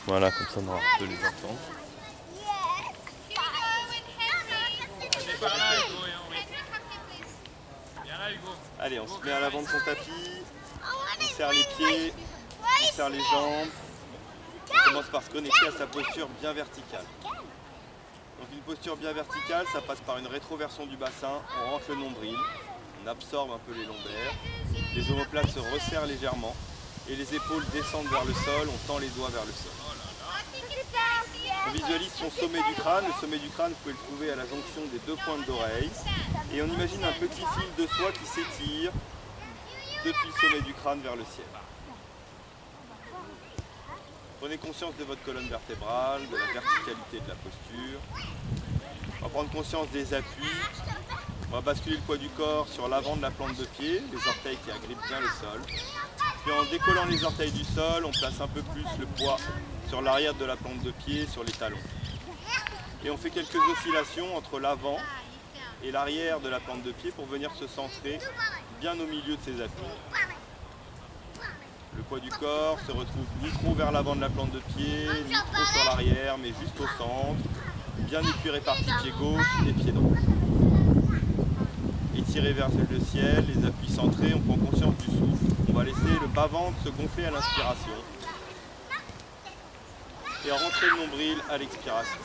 Voilà, comme ça on aura un peu les entendre. Allez, on se met à l'avant de son tapis, on serre les pieds, on serre les jambes. On commence par se connecter à sa posture bien verticale. Donc une posture bien verticale, ça passe par une rétroversion du bassin, on rentre le nombril, on absorbe un peu les lombaires, les omoplates se resserrent légèrement et les épaules descendent vers le sol, on tend les doigts vers le sol. On visualise son sommet du crâne. Le sommet du crâne, vous pouvez le trouver à la jonction des deux pointes d'oreille. Et on imagine un petit fil de soie qui s'étire depuis le sommet du crâne vers le ciel. Prenez conscience de votre colonne vertébrale, de la verticalité de la posture. On va prendre conscience des appuis. On va basculer le poids du corps sur l'avant de la plante de pied, les orteils qui agrippent bien le sol. Puis en décollant les orteils du sol, on place un peu plus le poids sur l'arrière de la plante de pied, sur les talons. Et on fait quelques oscillations entre l'avant et l'arrière de la plante de pied pour venir se centrer bien au milieu de ses appuis. Le poids du corps se retrouve ni trop vers l'avant de la plante de pied, ni trop sur l'arrière, mais juste au centre, bien épuis répartis pied gauche et pied droit. Étiré vers le ciel, les appuis centrés, on prend conscience du souffle. On va laisser le bas-ventre se gonfler à l'inspiration et rentrer le nombril à l'expiration.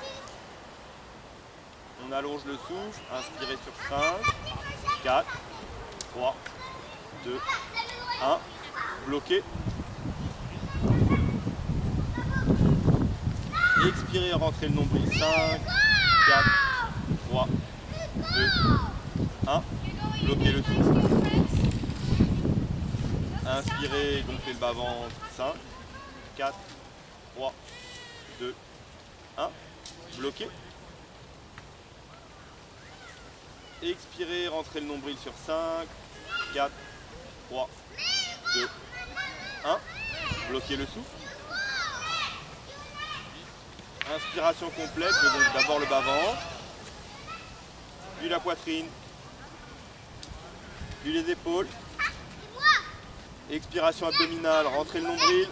On allonge le souffle, inspirez sur 5, 4, 3, 2, 1, bloquez. Expirez, rentrez le nombril, 5, 4, 3, 2, 1, bloquez le souffle. Inspirez, gonflez le bas-ventre, 5, 4, 3, 2, 1, bloquez. Expirez, rentrez le nombril sur 5, 4, 3, 2, 1, bloquez le souffle. Inspiration complète, je gonfle d'abord le bas-ventre, puis la poitrine, puis les épaules. Expiration abdominale, rentrez le nombril,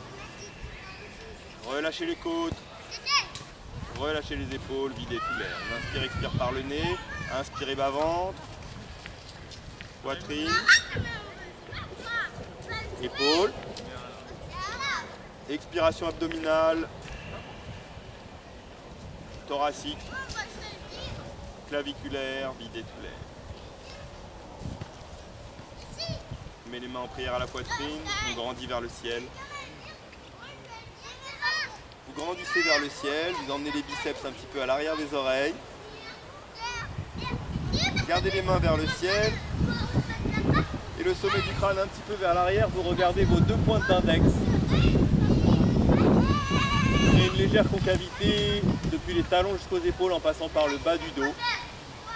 relâchez les côtes, relâchez les épaules, videz tout l'air. On inspire, expire par le nez, inspirez bas-ventre, poitrine, épaules, expiration abdominale, thoracique, claviculaire, videz tout l'air. On met les mains en prière à la poitrine, on grandit vers le ciel. Vous grandissez vers le ciel, vous emmenez les biceps un petit peu à l'arrière des oreilles. Gardez les mains vers le ciel. Et le sommet du crâne un petit peu vers l'arrière, vous regardez vos deux pointes d'index. Créez une légère concavité depuis les talons jusqu'aux épaules en passant par le bas du dos.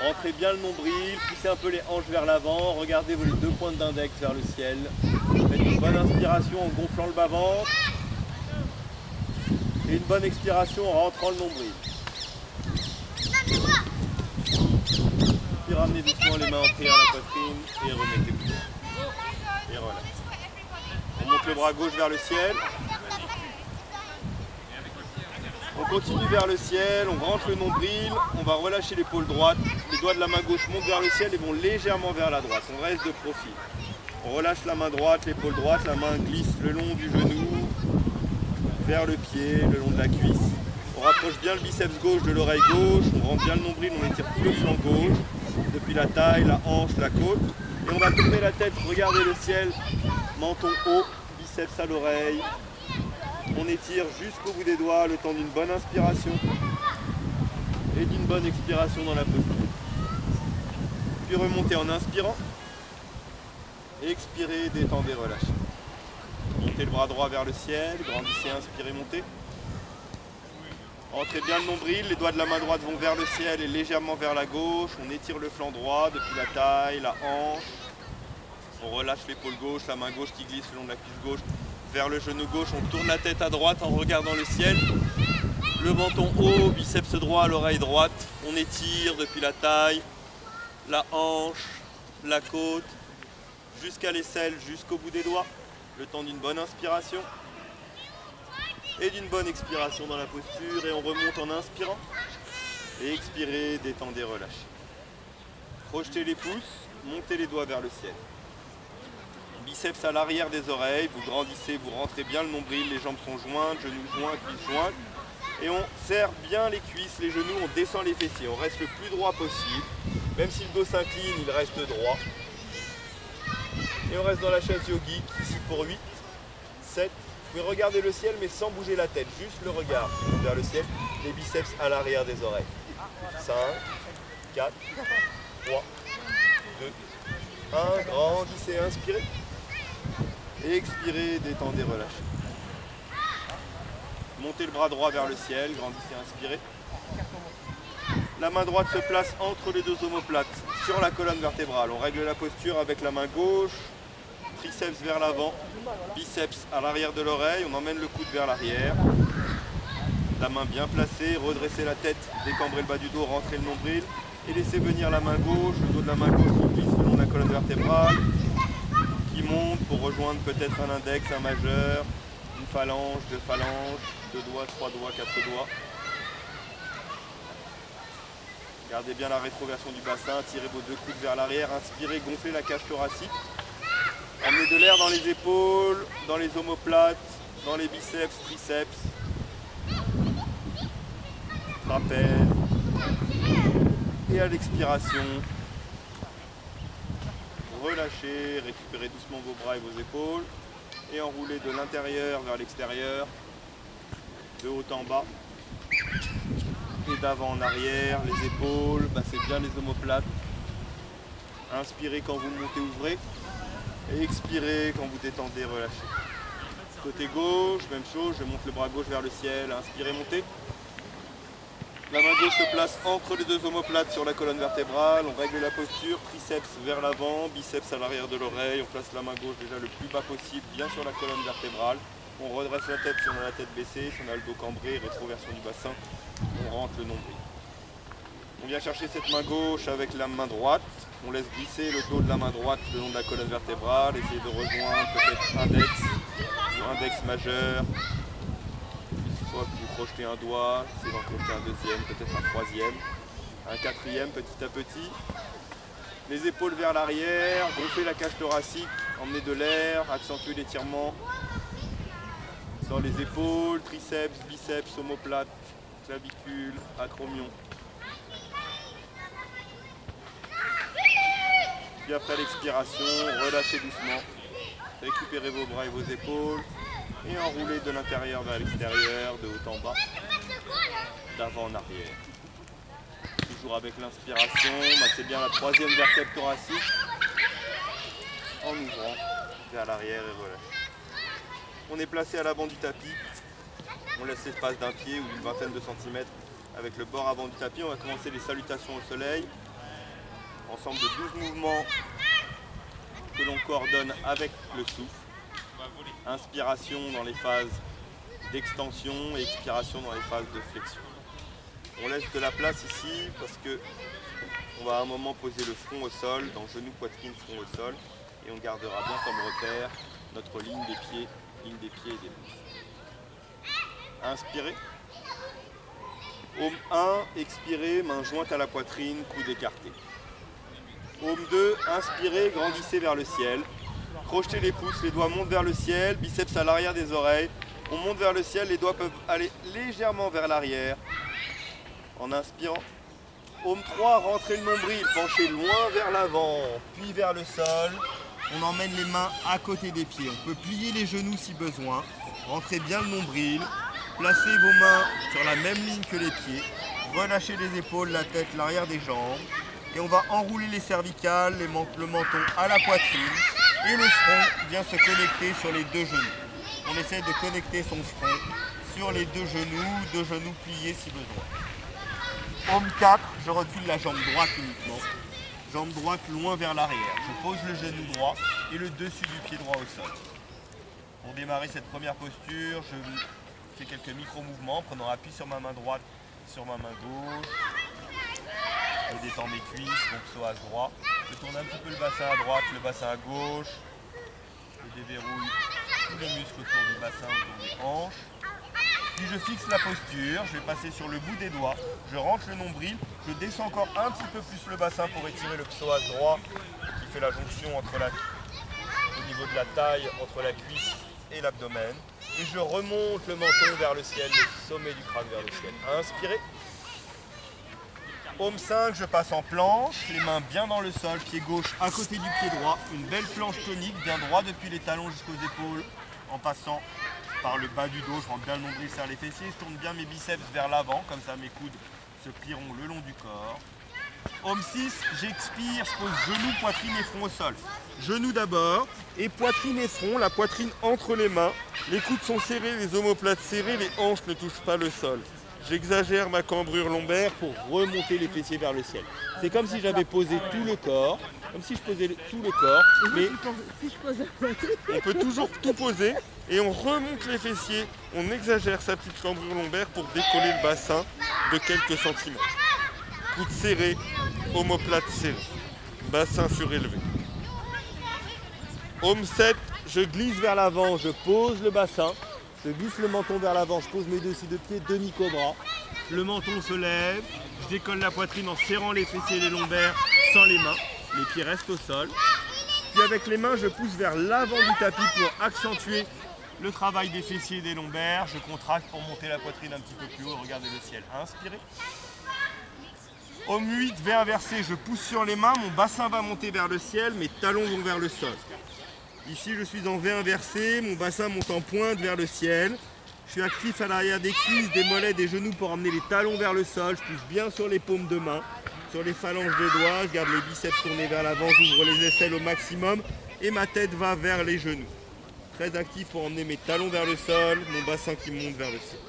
Rentrez bien le nombril, poussez un peu les hanches vers l'avant, regardez les deux pointes d'index vers le ciel. Faites une bonne inspiration en gonflant le bas-ventre et une bonne expiration en rentrant le nombril. Puis ramenez doucement les mains en prière à la poitrine et remettez-vous. Et relâchez. On monte le bras gauche vers le ciel. On continue vers le ciel, on rentre le nombril, on va relâcher l'épaule droite. Les doigts de la main gauche montent vers le ciel et vont légèrement vers la droite. On reste de profil. On relâche la main droite, l'épaule droite, la main glisse le long du genou, vers le pied, le long de la cuisse. On rapproche bien le biceps gauche de l'oreille gauche, on rentre bien le nombril, on étire tout le flanc gauche, depuis la taille, la hanche, la côte. Et on va tourner la tête, regarder le ciel, menton haut, biceps à l'oreille. On étire jusqu'au bout des doigts le temps d'une bonne inspiration et d'une bonne expiration dans la posture. Puis remontez en inspirant. Expirez, détendez, relâchez. Montez le bras droit vers le ciel, grandissez, inspirez, montez. Rentrez bien le nombril, les doigts de la main droite vont vers le ciel et légèrement vers la gauche. On étire le flanc droit depuis la taille, la hanche. On relâche l'épaule gauche, la main gauche qui glisse le long de la cuisse gauche vers le genou gauche. On tourne la tête à droite en regardant le ciel. Le menton haut, biceps droit à l'oreille droite. On étire depuis la taille, la hanche, la côte, jusqu'à l'aisselle, jusqu'au bout des doigts. Le temps d'une bonne inspiration. et d'une bonne expiration dans la posture. Et on remonte en inspirant. Et expirez, détendez, relâchez. Projetez les pouces, montez les doigts vers le ciel. Biceps à l'arrière des oreilles, vous grandissez, vous rentrez bien le nombril, les jambes sont jointes, genoux joints, cuisses jointes. Et on serre bien les cuisses, les genoux, on descend les fessiers. On reste le plus droit possible. Même si le dos s'incline, il reste droit. Et on reste dans la chaise yogique, ici pour 8, 7. Vous pouvez regarder le ciel mais sans bouger la tête, juste le regard vers le ciel. Les biceps à l'arrière des oreilles. 5, 4, 3, 2, 1. Grandissez, inspirez. Et expirez, détendez, relâchez. Montez le bras droit vers le ciel, grandissez, inspirez. La main droite se place entre les deux omoplates, sur la colonne vertébrale. On règle la posture avec la main gauche, triceps vers l'avant, biceps à l'arrière de l'oreille. On emmène le coude vers l'arrière. La main bien placée, redressez la tête, décambrez le bas du dos, rentrez le nombril. Et laissez venir la main gauche, le dos de la main gauche qui glisse le long de la colonne vertébrale, qui monte pour rejoindre peut-être un index, un majeur, une phalange, deux phalanges, 2 doigts, 3 doigts, 4 doigts. Gardez bien la rétroversion du bassin, tirez vos deux coudes vers l'arrière, inspirez, gonflez la cage thoracique. Emmenez de l'air dans les épaules, dans les omoplates, dans les biceps, triceps, trapèze. Et à l'expiration, relâchez, récupérez doucement vos bras et vos épaules et enroulez de l'intérieur vers l'extérieur, de haut en bas et d'avant en arrière, les épaules, passez bien les omoplates. Inspirez quand vous montez, ouvrez et expirez quand vous détendez, relâchez. Côté gauche, même chose, je monte le bras gauche vers le ciel, inspirez, montez. La main gauche se place entre les deux omoplates sur la colonne vertébrale, on règle la posture, triceps vers l'avant, biceps à l'arrière de l'oreille, on place la main gauche déjà le plus bas possible, bien sur la colonne vertébrale. On redresse la tête si on a la tête baissée, si on a le dos cambré, rétroversion du bassin, on rentre le nombril. On vient chercher cette main gauche avec la main droite, on laisse glisser le dos de la main droite le long de la colonne vertébrale, essayez de rejoindre peut-être index ou index majeur. Soit que vous crochetez un doigt, essayez d'en crocheter un deuxième, peut-être un troisième, un quatrième petit à petit. Les épaules vers l'arrière, gonflez la cage thoracique, emmenez de l'air, accentuez l'étirement dans les épaules, triceps, biceps, omoplate, clavicule, acromion. Puis après l'expiration, relâchez doucement, récupérez vos bras et vos épaules et enroulez de l'intérieur vers l'extérieur, de haut en bas, d'avant en arrière. Toujours avec l'inspiration, massez bien la troisième vertèbre thoracique en ouvrant vers l'arrière et relâchez. On est placé à l'avant du tapis, on laisse l'espace d'un pied ou d'une vingtaine de centimètres avec le bord avant du tapis. On va commencer les salutations au soleil, ensemble de 12 mouvements que l'on coordonne avec le souffle. Inspiration dans les phases d'extension et expiration dans les phases de flexion. On laisse de la place ici parce que on va à un moment poser le front au sol, dans genou, poitrine, front au sol, et on gardera bien comme repère notre ligne des pieds et des pouces. Inspirez. Aume 1, expirez, main jointe à la poitrine, coude écarté. Aume 2, inspirez, grandissez vers le ciel. Crochetez les pouces, les doigts montent vers le ciel, biceps à l'arrière des oreilles. On monte vers le ciel, les doigts peuvent aller légèrement vers l'arrière. En inspirant. Aume 3, rentrez le nombril, penchez loin vers l'avant, puis vers le sol. On emmène les mains à côté des pieds. On peut plier les genoux si besoin. Rentrez bien le nombril. Placez vos mains sur la même ligne que les pieds. Relâchez les épaules, la tête, l'arrière des jambes. Et on va enrouler les cervicales, le menton à la poitrine. Et le front vient se connecter sur les deux genoux. On essaie de connecter son front sur les deux genoux pliés si besoin. Aume 4, je recule la jambe droite uniquement. Jambe droite loin vers l'arrière. Je pose le genou droit et le dessus du pied droit au sol. Pour démarrer cette première posture, je fais quelques micro-mouvements, prenant appui sur ma main droite, sur ma main gauche. Je détends mes cuisses, mon psoas droit. Je tourne un petit peu le bassin à droite, le bassin à gauche. Je déverrouille tous les muscles autour du bassin, autour des hanches. Puis je fixe la posture, je vais passer sur le bout des doigts, je rentre le nombril, je descends encore un petit peu plus le bassin pour étirer le psoas droit qui fait la jonction entre au niveau de la taille, entre la cuisse et l'abdomen. Et je remonte le menton vers le ciel, le sommet du crâne vers le ciel. Inspirez. Aume 5, je passe en planche, les mains bien dans le sol, pied gauche à côté du pied droit, une belle planche tonique, bien droit depuis les talons jusqu'aux épaules, en passant par le bas du dos, je rentre bien le nombril, serre les fessiers, je tourne bien mes biceps vers l'avant, comme ça mes coudes se plieront le long du corps. Aume 6, j'expire, je pose genoux, poitrine et front au sol. Genoux d'abord, et poitrine et front, la poitrine entre les mains, les coudes sont serrés, les omoplates serrées, les hanches ne touchent pas le sol. J'exagère ma cambrure lombaire pour remonter les fessiers vers le ciel. C'est comme si j'avais posé tout le corps, comme si je posais tout le corps, mais on peut toujours tout poser et on remonte les fessiers, on exagère sa petite cambrure lombaire pour décoller le bassin de quelques centimètres. Coudes serrés, omoplates serrées, bassin surélevé. Aume 7, je glisse vers l'avant, je pose le bassin. Je glisse le menton vers l'avant, je pose mes deux pieds, demi-cobra. Le menton se lève, je décolle la poitrine en serrant les fessiers et les lombaires sans les mains. Les pieds restent au sol. Puis avec les mains, je pousse vers l'avant du tapis pour accentuer le travail des fessiers et des lombaires. Je contracte pour monter la poitrine un petit peu plus haut. Regardez le ciel. Inspirez. Aume 8, V inversé, je pousse sur les mains. Mon bassin va monter vers le ciel, mes talons vont vers le sol. Ici, je suis en V inversé, mon bassin monte en pointe vers le ciel. Je suis actif à l'arrière des cuisses, des mollets, des genoux pour emmener les talons vers le sol. Je pousse bien sur les paumes de main, sur les phalanges des doigts. Je garde les biceps tournés vers l'avant, j'ouvre les aisselles au maximum et ma tête va vers les genoux. Très actif pour emmener mes talons vers le sol, mon bassin qui monte vers le ciel.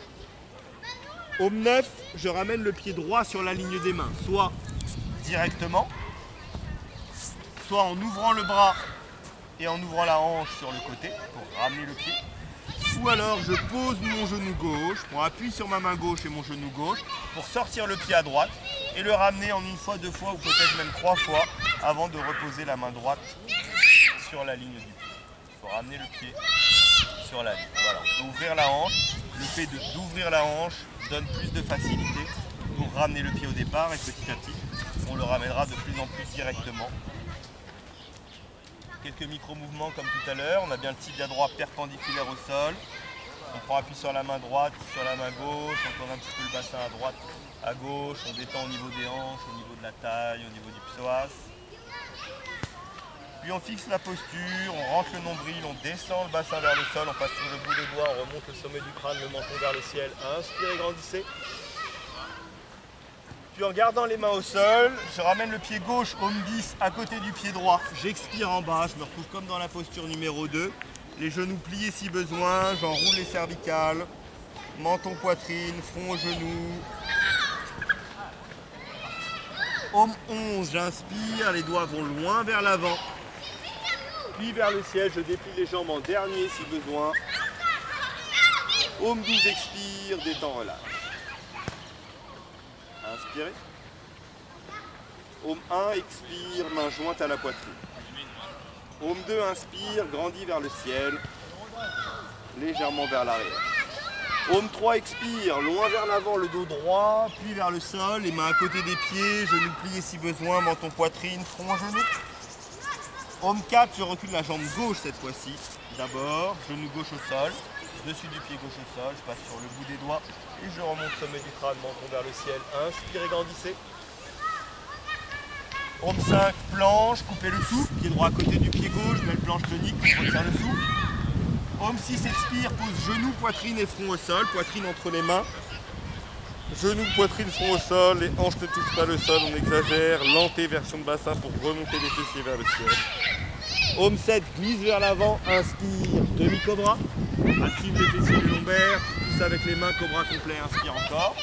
Aume 9, je ramène le pied droit sur la ligne des mains, soit directement, soit en ouvrant le bras et en ouvrant la hanche sur le côté pour ramener le pied. Ou alors je pose mon genou gauche, je prends appui sur ma main gauche et mon genou gauche pour sortir le pied à droite et le ramener en une fois, deux fois ou peut-être même 3 fois avant de reposer la main droite sur la ligne du pied. Il faut ramener le pied sur la ligne. Voilà, on peut ouvrir la hanche. Le fait d'ouvrir la hanche donne plus de facilité pour ramener le pied au départ et petit à petit on le ramènera de plus en plus directement. Quelques micro-mouvements comme tout à l'heure, on a bien le tibia droit perpendiculaire au sol, on prend appui sur la main droite, sur la main gauche, on tourne un petit peu le bassin à droite, à gauche, on détend au niveau des hanches, au niveau de la taille, au niveau du psoas. Puis on fixe la posture, on rentre le nombril, on descend le bassin vers le sol, on passe sur le bout des doigts, on remonte le sommet du crâne, le menton vers le ciel, inspirez, grandissez. Puis en gardant les mains au sol, je ramène le pied gauche, aume 10, à côté du pied droit. J'expire en bas, je me retrouve comme dans la posture numéro 2. Les genoux pliés si besoin, j'enroule les cervicales. Menton, poitrine, front aux genoux. Aume 11, j'inspire, les doigts vont loin vers l'avant. Puis vers le ciel, je déplie les jambes en dernier si besoin. Aume 12, expire, détend, relâche. Inspirez. Aume 1, expire, main jointe à la poitrine. Aume 2, inspire, grandit vers le ciel, légèrement vers l'arrière. Aume 3, expire, loin vers l'avant, le dos droit, puis vers le sol, les mains à côté des pieds, genoux pliés si besoin, menton, poitrine, front, genou. Aume 4, je recule la jambe gauche cette fois-ci. D'abord, genou gauche au sol, dessus du pied gauche au sol, je passe sur le bout des doigts et je remonte sommet du crâne, menton vers le ciel. Inspirez, grandissez. Aume 5, planche, coupez le souffle, pied droit à côté du pied gauche, belle planche tonique, on retient le souffle. Aume 6, expire, pose genou, poitrine et front au sol, poitrine entre les mains. Genou, poitrine, front au sol, les hanches ne touchent pas le sol, on exagère, lente version de bassin pour remonter les fessiers vers le ciel. Aume 7, glisse vers l'avant, inspire, demi-cobra, active les fessiers et les lombaires, pousse avec les mains, cobra complet, inspire encore.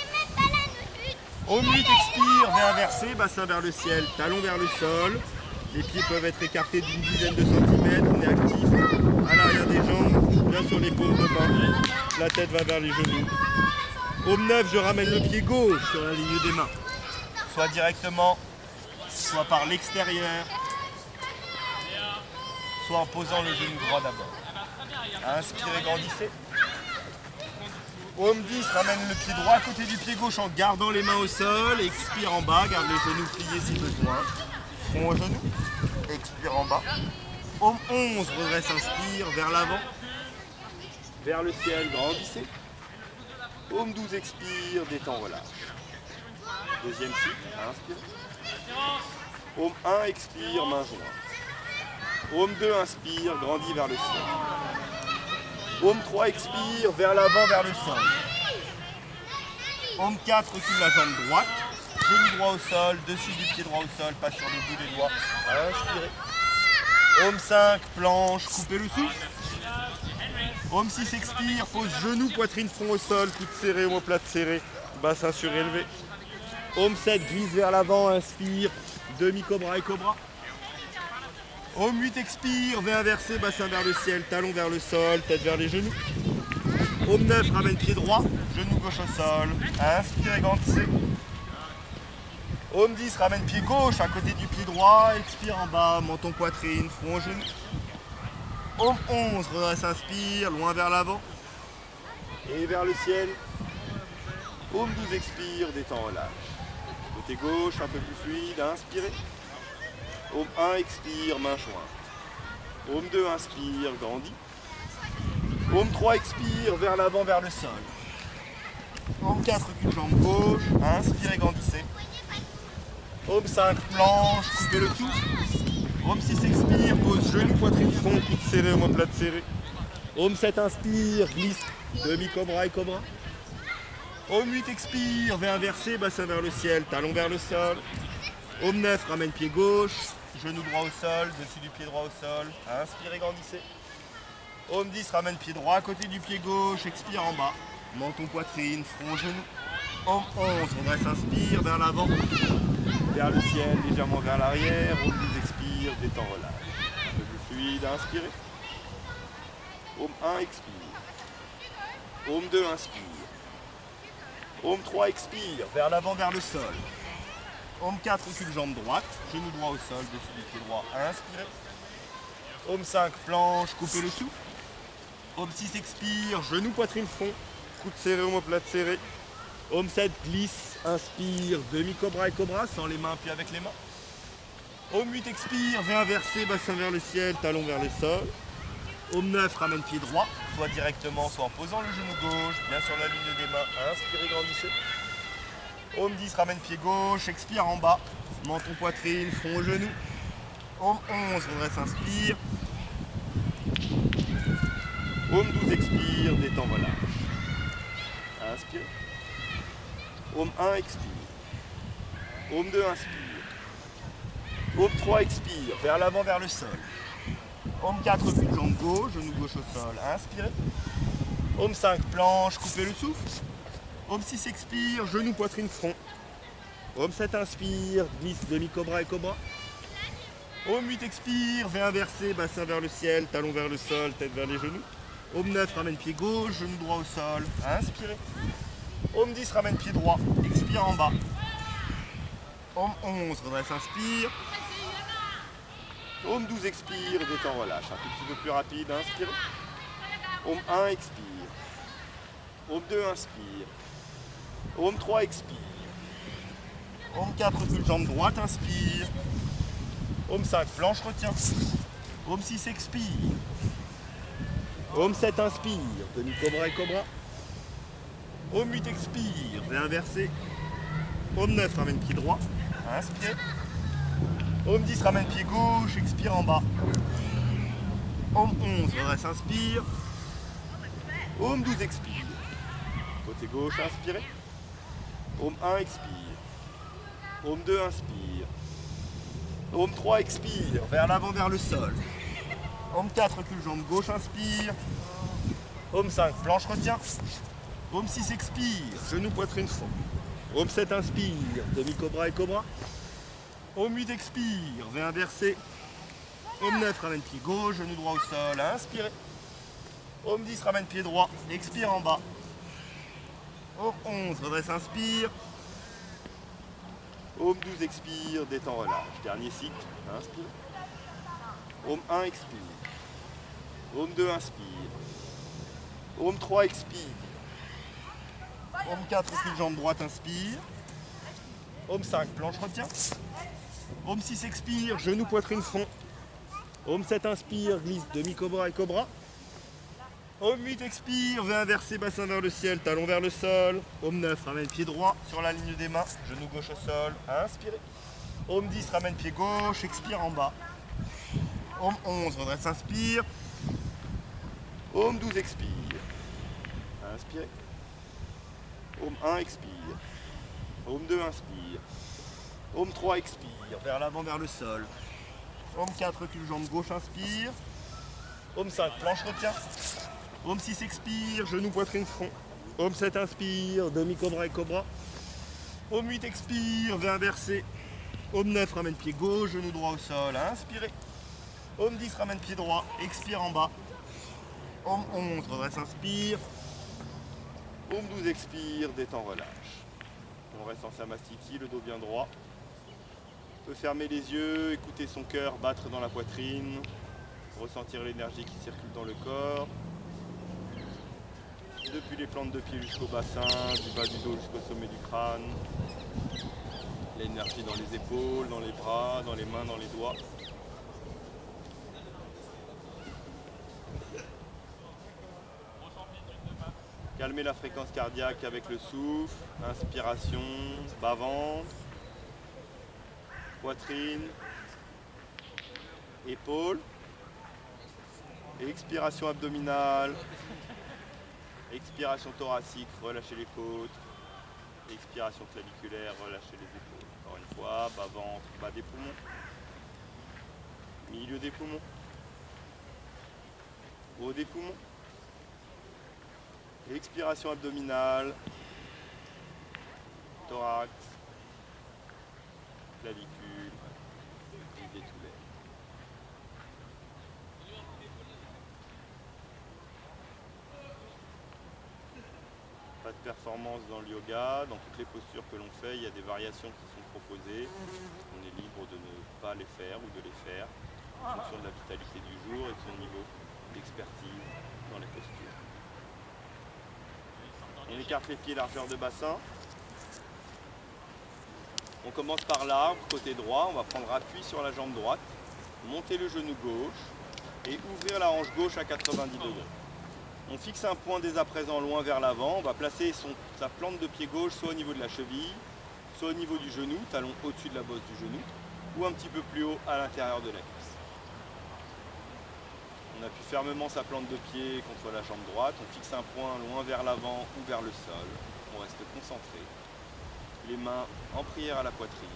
Aume 8, expire, V inversé, bassin vers le ciel, talon vers le sol, les pieds peuvent être écartés d'une dizaine de centimètres, on est actif à l'arrière des jambes, bien sur les paumes de main, la tête va vers les genoux. Aume 9, je ramène le pied gauche sur la ligne des mains, soit directement, soit par l'extérieur, soit en posant le genou droit d'abord. Inspirez, grandissez. Home 10, ramène le pied droit à côté du pied gauche en gardant les mains au sol. Expire en bas, garde les genoux pliés si besoin. Front aux genoux. Expire en bas. Home 11, redresse, inspire, vers l'avant. Vers le ciel, grandissez. Home 12, expire, détend, relâche. Deuxième cycle, inspire. Home 1, expire, main jointe. Home 2, inspire, grandit vers le ciel. Home 3, expire, vers l'avant, vers le sol. Home 4, recule la jambe droite. Genou droit au sol, dessus du pied droit au sol, pas sur le bout des doigts. Inspirez. Home 5, planche, coupez le souffle. Home 6, expire, pose genou, poitrine, front au sol, coude serré, omoplate serré, bassin surélevé. Home 7, glisse vers l'avant, inspire, demi-cobra et cobra. Home 8, expire, V inversé, bassin vers le ciel, talon vers le sol, tête vers les genoux. Home 9, ramène pied droit, genou gauche au sol, inspirez, grandissez. Home 10, ramène pied gauche à côté du pied droit, expire en bas, menton, poitrine, front, genou. Home 11, redresse, inspire, loin vers l'avant et vers le ciel. Home 12, expire, détend, relâche. Côté gauche, un peu plus fluide, inspirez. Home 1, expire, main jointe. Home 2, inspire, grandit. Home 3, expire, vers l'avant, vers le sol. Home 4, recule jambe gauche, inspirez, grandissez. Home 5, planche, coupez le souffle. Home 6, expire, pose genou, poitrine, front, coude serré, omoplate serré. Home 7, inspire, glisse, demi-cobra et cobra. Home 8, expire, V inversé, bassin vers le ciel, talon vers le sol. Home 9, ramène pied gauche, genou droit au sol, dessus du pied droit au sol. Inspirez, grandissez. Home 10, ramène pied droit à côté du pied gauche, expire en bas. Menton, poitrine, front, genou. Home 11, redresse, inspire, vers l'avant. Vers le ciel, légèrement vers l'arrière. Home 12, expire, détend, relâche. Un peu plus fluide, inspirez. Home 1, expire. Home 2, inspire. Home 3, expire, vers l'avant, vers le sol. Home 4, recule jambe droite, genou droit au sol, dessus du pied droit, inspirez. Home 5, planche, coupez le souffle. Home 6, expire, genou, poitrine, front, coude serré, omoplate serré. Home 7, glisse, inspire, demi-cobra et cobra, sans les mains puis avec les mains. Home 8, expire, V inversé, bassin vers le ciel, talon vers le sol. Home 9, ramène pied droit, soit directement, soit en posant le genou gauche, bien sur la ligne des mains, inspirez, grandissez. Home 10, ramène pied gauche, expire en bas, menton, poitrine, front au genou. Home 11, redresse, inspire. Home 12, expire, détend, relâche. Inspire. Home 1, expire. Home 2, inspire. Home 3, expire, vers l'avant, vers le sol. Home 4, recule jambe gauche, genou gauche au sol, inspirez. Home 5, planche, coupez le souffle. Home 6, expire, genou, poitrine, front. Home 7, inspire, glisse, demi-cobra et cobra. Home 8, expire, V inversé, bassin vers le ciel, talon vers le sol, tête vers les genoux. Home 9, ramène pied gauche, genou droit au sol, inspirez. Home 10, ramène pied droit, expire en bas. Home 11, redresse, inspire. Home 12, expire, détend, relâche. Un tout petit peu plus rapide, inspire. Home 1, expire. Home 2, inspire. Home 3, expire. Home 4, recule jambe droite, inspire. Home 5, planche, retient. Home 6, expire. Home 7, inspire, demi-cobra et cobra. Home 8, expire, V inversé. Home 9, ramène pied droit, inspire. Home 10, ramène pied gauche, expire en bas. Home 11, redresse, inspire. Home 12, expire. Côté gauche, inspirez. Home 1, expire. Home 2, inspire. Home 3, expire, vers l'avant, vers le sol. Home 4, recule jambe gauche, inspire. Home 5, planche, retient. Home 6, expire, genou, poitrine, front. Home 7, inspire, demi-cobra et cobra. Home 8, expire, V inversé. Home 9, ramène pied gauche, genou droit au sol, inspirez. Home 10, ramène pied droit, expire en bas. Home 11, redresse, inspire. Home 12, expire, détend, relâche. Dernier cycle, inspire. Home 1, expire. Home 2, inspire. Home 3, expire. Paume 4, recule jambe droite, inspire. Paume 5, planche retient. Paume 6, expire, genou, poitrine, front. Paume 7, inspire, glisse, demi-cobra et cobra. Paume 8, expire, V inversé, bassin vers le ciel, talon vers le sol. Paume 9, ramène pied droit sur la ligne des mains, genou gauche au sol, inspirez. Paume 10, ramène pied gauche, expire en bas. Paume 11, redresse, inspire. Paume 12, expire. Inspirez. Paume 1, expire. Paume 2, inspire. Paume 3, expire. Vers l'avant, vers le sol. Paume 4, recule jambe gauche, inspire. Paume 5, planche retient. Paume 6, expire, genou, poitrine, front. Paume 7, inspire, demi-cobra et cobra. Paume 8, expire, V inversé. Paume 9, ramène pied gauche, genou droit au sol, inspirez. Paume 10, ramène pied droit, expire en bas. Paume 11, redresse, inspire. Paume 12, expire, détend, relâche. On reste en Samasthiti, le dos bien droit. On peut fermer les yeux, écouter son cœur battre dans la poitrine, ressentir l'énergie qui circule dans le corps. Depuis les plantes de pied jusqu'au bassin, du bas du dos jusqu'au sommet du crâne. L'énergie dans les épaules, dans les bras, dans les mains, dans les doigts. Calmez la fréquence cardiaque avec le souffle, inspiration, bas-ventre, poitrine, épaules, expiration abdominale, expiration thoracique, relâchez les côtes, expiration claviculaire, relâchez les épaules. Encore une fois, bas-ventre, bas des poumons, milieu des poumons, haut des poumons. Expiration abdominale, thorax, clavicule, videz tout l'air. Pas de performance dans le yoga, dans toutes les postures que l'on fait, il y a des variations qui sont proposées. On est libre de ne pas les faire ou de les faire en fonction de la vitalité du jour et de son niveau d'expertise dans les postures. On écarte les pieds largeur de bassin. On commence par l'arbre, côté droit. On va prendre appui sur la jambe droite, monter le genou gauche et ouvrir la hanche gauche à 90 degrés. On fixe un point dès à présent loin vers l'avant. On va placer sa plante de pied gauche soit au niveau de la cheville, soit au niveau du genou, talon au-dessus de la bosse du genou, ou un petit peu plus haut à l'intérieur de la cuisse. On appuie fermement sa plante de pied contre la jambe droite, on fixe un point loin vers l'avant ou vers le sol, on reste concentré, les mains en prière à la poitrine.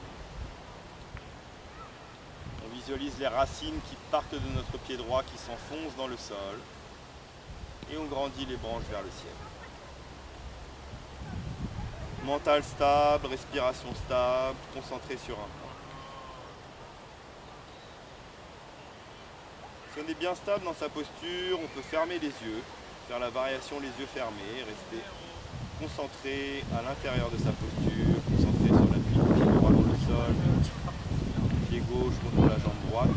On visualise les racines qui partent de notre pied droit, qui s'enfoncent dans le sol, et on grandit les branches vers le ciel. Mental stable, respiration stable, concentré sur un point. Si on est bien stable dans sa posture, on peut fermer les yeux, faire la variation les yeux fermés, rester concentré à l'intérieur de sa posture, concentré sur l'appui du pied droit dans le sol, pied gauche contre la jambe droite,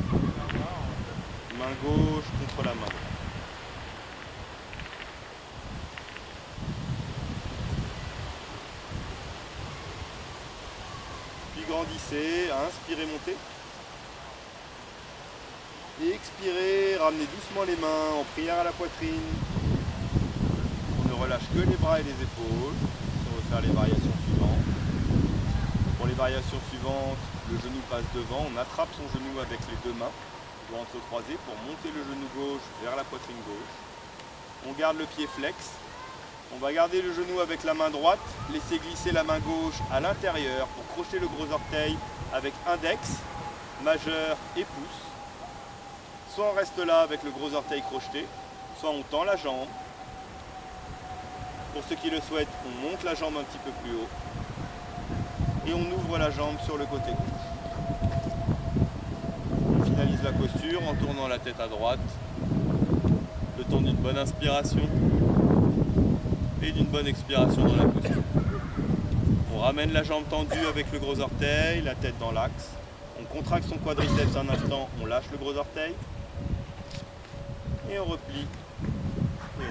main gauche contre la main droite. Puis grandissez, inspirez, montez. Et expirez, ramenez doucement les mains en prière à la poitrine. On ne relâche que les bras et les épaules. On va faire les variations suivantes. Pour les variations suivantes, le genou passe devant, on attrape son genou avec les deux mains, doigts entrecroisés pour monter le genou gauche vers la poitrine gauche. On garde le pied flex. On va garder le genou avec la main droite, laisser glisser la main gauche à l'intérieur pour crocheter le gros orteil avec index, majeur et pouce. Soit on reste là avec le gros orteil crocheté, soit on tend la jambe. Pour ceux qui le souhaitent, on monte la jambe un petit peu plus haut. Et on ouvre la jambe sur le côté gauche. On finalise la posture en tournant la tête à droite. Le temps d'une bonne inspiration et d'une bonne expiration dans la posture. On ramène la jambe tendue avec le gros orteil, la tête dans l'axe. On contracte son quadriceps un instant, on lâche le gros orteil. Et on replie. Et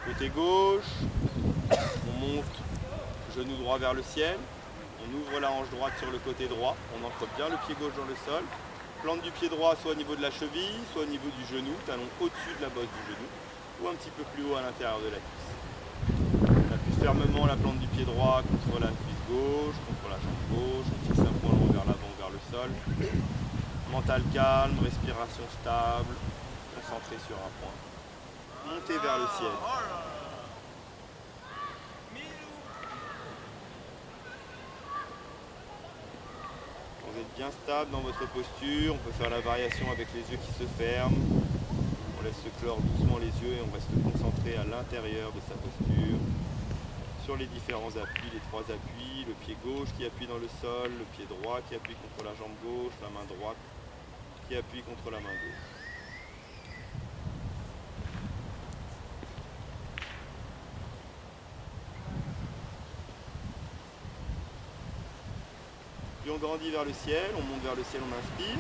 on pose. Côté gauche, on monte genou droit vers le ciel. On ouvre la hanche droite sur le côté droit. On ancre bien le pied gauche dans le sol. Plante du pied droit soit au niveau de la cheville, soit au niveau du genou, talon au-dessus de la bosse du genou, ou un petit peu plus haut à l'intérieur de la cuisse. On appuie fermement la plante du pied droit contre la cuisse gauche, contre la jambe gauche. On fixe un point long vers l'avant, vers le sol. Mental calme, respiration stable, concentré sur un point. Montez vers le ciel. Vous êtes bien stable dans votre posture. On peut faire la variation avec les yeux qui se ferment. On laisse se clore doucement les yeux et on reste concentré à l'intérieur de sa posture. Sur les différents appuis, les trois appuis, le pied gauche qui appuie dans le sol, le pied droit qui appuie contre la jambe gauche, la main droite qui appuie contre la main gauche. Puis on grandit vers le ciel, on monte vers le ciel, on inspire.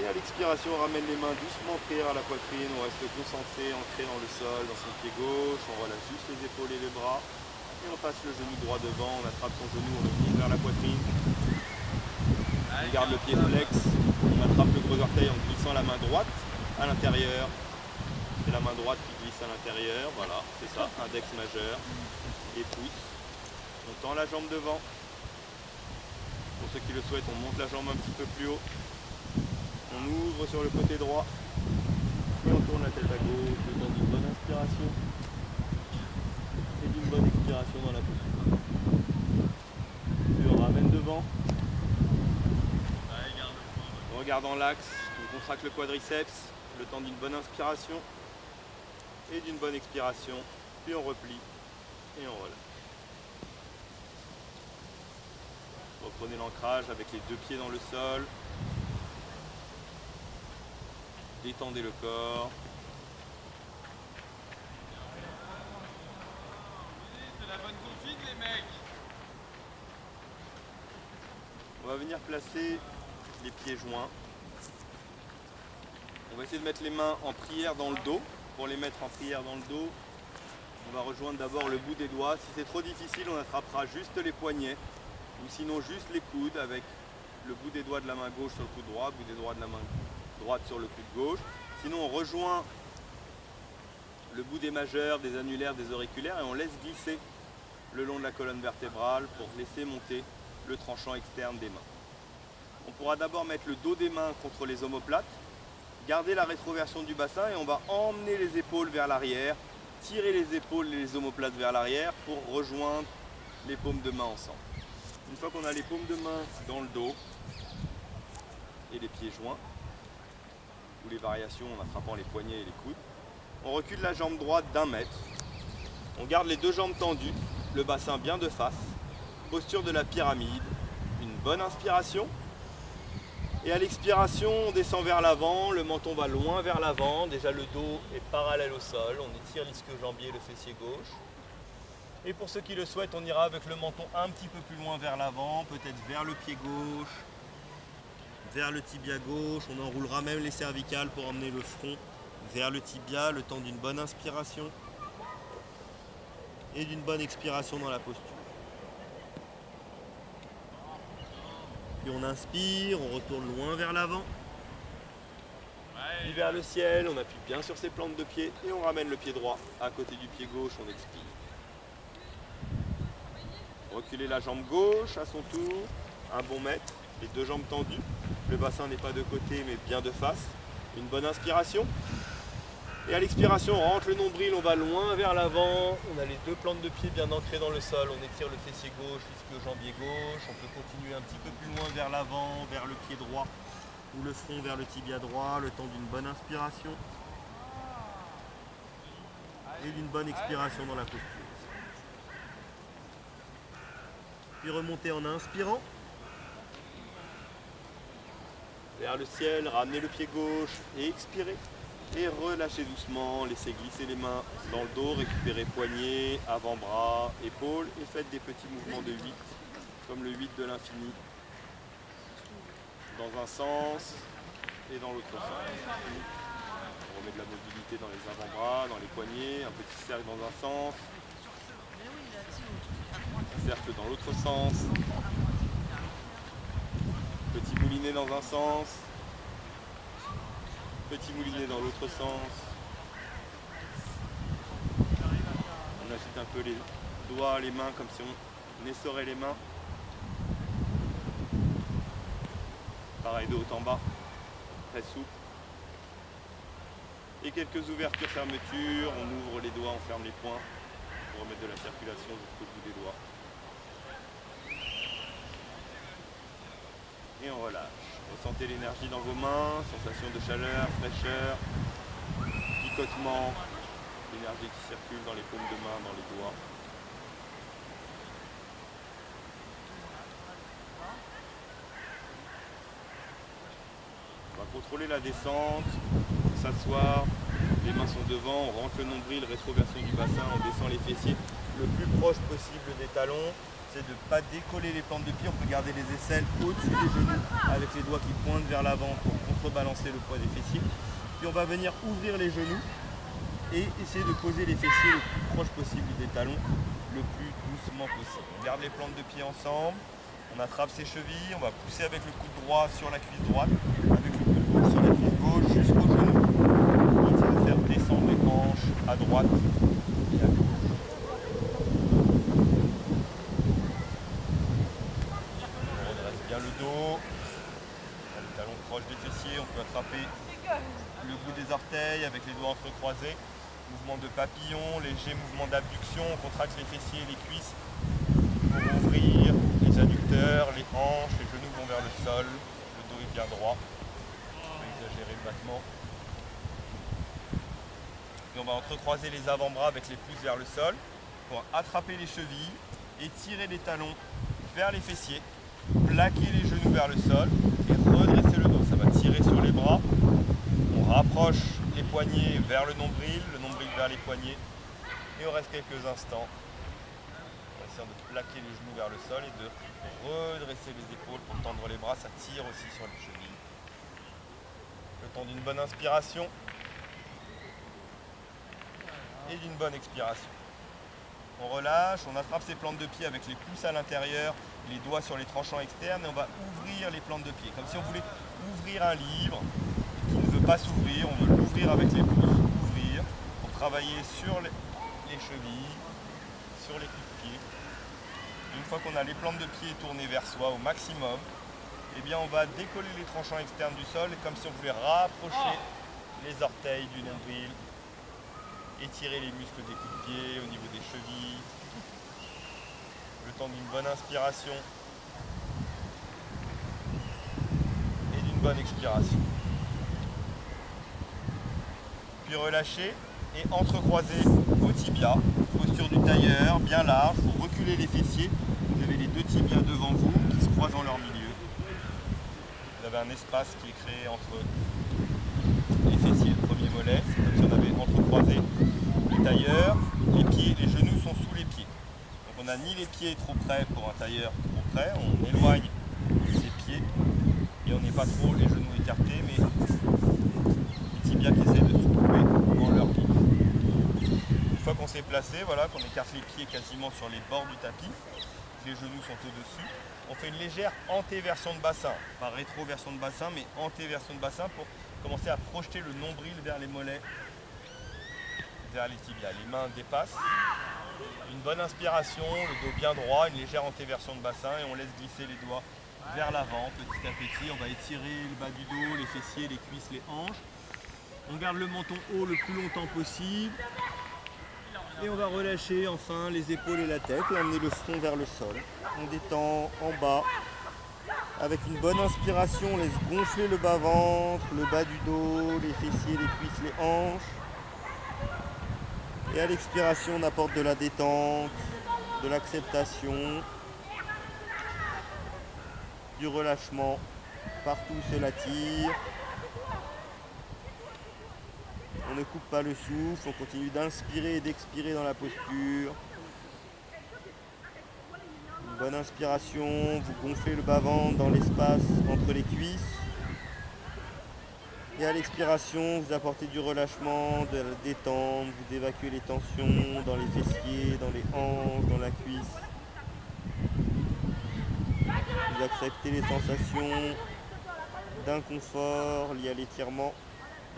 Et à l'expiration, on ramène les mains doucement prière à la poitrine, on reste concentré, ancré dans le sol, dans son pied gauche, on relâche juste les épaules et les bras. Et on passe le genou droit devant, on attrape son genou, on le monte vers la poitrine. On garde le pied flex, on attrape le gros orteil en glissant la main droite à l'intérieur. C'est la main droite qui glisse à l'intérieur, voilà, c'est ça, index majeur et pouce. On tend la jambe devant. Pour ceux qui le souhaitent, on monte la jambe un petit peu plus haut. On ouvre sur le côté droit. Et on tourne la tête à gauche, le temps d'une bonne inspiration. Et d'une bonne expiration dans la posture. Puis on ramène devant. On regarde dans l'axe, on contracte le quadriceps, le temps d'une bonne inspiration et d'une bonne expiration. Puis on replie et on relâche. Reprenez l'ancrage avec les deux pieds dans le sol. Détendez le corps. C'est la bonne config les mecs. On va venir placer les pieds joints. On va essayer de mettre les mains en prière dans le dos. Pour les mettre en prière dans le dos, on va rejoindre d'abord le bout des doigts. Si c'est trop difficile, on attrapera juste les poignets. Ou sinon juste les coudes avec le bout des doigts de la main gauche sur le coude droit, le bout des doigts de la main droite sur le coude gauche. Sinon on rejoint le bout des majeurs, des annulaires, des auriculaires et on laisse glisser le long de la colonne vertébrale pour laisser monter le tranchant externe des mains. On pourra d'abord mettre le dos des mains contre les omoplates, garder la rétroversion du bassin et on va emmener les épaules vers l'arrière, tirer les épaules et les omoplates vers l'arrière pour rejoindre les paumes de main ensemble. Une fois qu'on a les paumes de main dans le dos et les pieds joints, ou les variations en attrapant les poignets et les coudes, on recule la jambe droite d'1 mètre. On garde les deux jambes tendues, le bassin bien de face, posture de la pyramide, une bonne inspiration. Et à l'expiration, on descend vers l'avant, le menton va loin vers l'avant, déjà le dos est parallèle au sol, on étire l'ischio-jambier, le fessier gauche. Et pour ceux qui le souhaitent, on ira avec le menton un petit peu plus loin vers l'avant, peut-être vers le pied gauche, vers le tibia gauche. On enroulera même les cervicales pour emmener le front vers le tibia, le temps d'une bonne inspiration et d'une bonne expiration dans la posture. Puis on inspire, on retourne loin vers l'avant, puis vers le ciel, on appuie bien sur ses plantes de pied et on ramène le pied droit à côté du pied gauche, on expire. Reculez la jambe gauche à son tour, 1 bon mètre, les deux jambes tendues. Le bassin n'est pas de côté mais bien de face. Une bonne inspiration. Et à l'expiration, on rentre le nombril, on va loin vers l'avant. On a les deux plantes de pied bien ancrées dans le sol. On étire le fessier gauche, l'ischio-jambier gauche. On peut continuer un petit peu plus loin vers l'avant, vers le pied droit ou le front vers le tibia droit. Le temps d'une bonne inspiration et d'une bonne expiration dans la posture. Puis remonter en inspirant vers le ciel, ramenez le pied gauche et expirez. Et relâchez doucement, laissez glisser les mains dans le dos, récupérez poignets, avant-bras, épaules et faites des petits mouvements de 8, comme le 8 de l'infini, dans un sens et dans l'autre sens. On remet de la mobilité dans les avant-bras, dans les poignets, un petit cercle dans un sens, un cercle dans l'autre sens, petit moulinet dans un sens, petit moulinet dans l'autre sens. On agite un peu les doigts, les mains comme si on essorait les mains. Pareil de haut en bas, très souple. Et quelques ouvertures, fermetures, on ouvre les doigts, on ferme les poings pour remettre de la circulation jusqu'au bout des doigts. Et on relâche. Ressentez l'énergie dans vos mains, sensation de chaleur, fraîcheur, picotement, l'énergie qui circule dans les paumes de main, dans les doigts. On va contrôler la descente, s'asseoir, les mains sont devant, on rentre le nombril, rétroversion du bassin, on descend les fessiers le plus proche possible des talons. C'est de ne pas décoller les plantes de pied, on peut garder les aisselles au-dessus des genoux avec les doigts qui pointent vers l'avant pour contrebalancer le poids des fessiers. Puis on va venir ouvrir les genoux et essayer de poser les fessiers le plus proche possible des talons, le plus doucement possible. On garde les plantes de pied ensemble, on attrape ses chevilles, on va pousser avec le coude droit sur la cuisse droite, avec le coude gauche sur la cuisse gauche jusqu'au genou. On va faire descendre les hanches à droite et à gauche. On redresse bien le dos, les talons proches des fessiers, on peut attraper le bout des orteils avec les doigts entrecroisés. Mouvement de papillon, léger mouvement d'abduction, on contracte les fessiers et les cuisses pour ouvrir les adducteurs, les hanches, les genoux vont vers le sol, le dos est bien droit, on va exagérer le battement. Et on va entrecroiser les avant-bras avec les pouces vers le sol pour attraper les chevilles et tirer les talons vers les fessiers, plaquer les genoux vers le sol et redresser le dos. Ça va tirer sur les bras, on rapproche les poignets vers le nombril vers les poignets et on reste quelques instants. On va essayer de plaquer les genoux vers le sol et de redresser les épaules pour tendre les bras, ça tire aussi sur les chevilles. Le temps d'une bonne inspiration et d'une bonne expiration. On relâche, on attrape ses plantes de pied avec les pouces à l'intérieur, les doigts sur les tranchants externes et on va ouvrir les plantes de pied, comme si on voulait ouvrir un livre qui ne veut pas s'ouvrir, on veut l'ouvrir avec les pouces, ouvrir, pour travailler sur les chevilles, sur les coups de pied. Une fois qu'on a les plantes de pied tournées vers soi au maximum, eh bien on va décoller les tranchants externes du sol, comme si on voulait rapprocher les orteils du nombril, étirer les muscles des coups de pied au niveau des chevilles, le temps d'une bonne inspiration et d'une bonne expiration. Puis relâcher et entrecroiser vos tibias, posture du tailleur, bien large, vous reculez les fessiers, vous avez les deux tibias devant vous qui se croisent en leur milieu. Vous avez un espace qui est créé entre les fessiers et le premier mollet, c'est comme si on avait entrecroisé le tailleur, les pieds, les genoux sont sous les pieds. Donc on n'a ni les pieds trop près pour un tailleur trop près, on éloigne ses pieds et on n'est pas trop les genoux écartés, mais les tibias qui essaient de se trouver en leur ligne. Une fois qu'on s'est placé, voilà, qu'on écarte les pieds quasiment sur les bords du tapis, les genoux sont au-dessus, on fait une légère antéversion de bassin, pas rétroversion de bassin, mais antéversion de bassin pour commencer à projeter le nombril vers les mollets, vers les tibias. Les mains dépassent. Une bonne inspiration, le dos bien droit, une légère antéversion de bassin et on laisse glisser les doigts vers l'avant petit à petit. On va étirer le bas du dos, les fessiers, les cuisses, les hanches. On garde le menton haut le plus longtemps possible. Et on va relâcher enfin les épaules et la tête et emmener le front vers le sol. On détend en bas. Avec une bonne inspiration, on laisse gonfler le bas-ventre, le bas du dos, les fessiers, les cuisses, les hanches. Et à l'expiration, on apporte de la détente, de l'acceptation, du relâchement. Partout où cela tire. On ne coupe pas le souffle, on continue d'inspirer et d'expirer dans la posture. Une bonne inspiration, vous gonflez le bas-ventre dans l'espace entre les cuisses. Et à l'expiration, vous apportez du relâchement, de la détente, vous évacuez les tensions dans les fessiers, dans les hanches, dans la cuisse. Vous acceptez les sensations d'inconfort liées à l'étirement.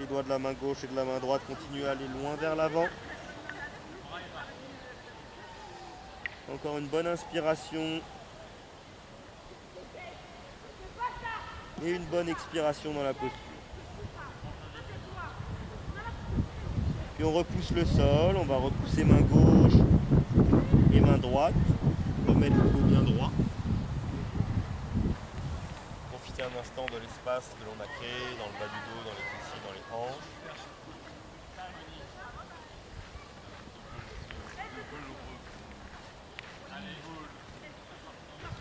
Les doigts de la main gauche et de la main droite continuent à aller loin vers l'avant. Encore une bonne inspiration. Et une bonne expiration dans la posture. Puis on repousse le sol, on va repousser main gauche et main droite. Remettre le dos bien droit. Profitez un instant de l'espace que l'on a créé dans le bas du dos, dans les fessiers, dans les hanches.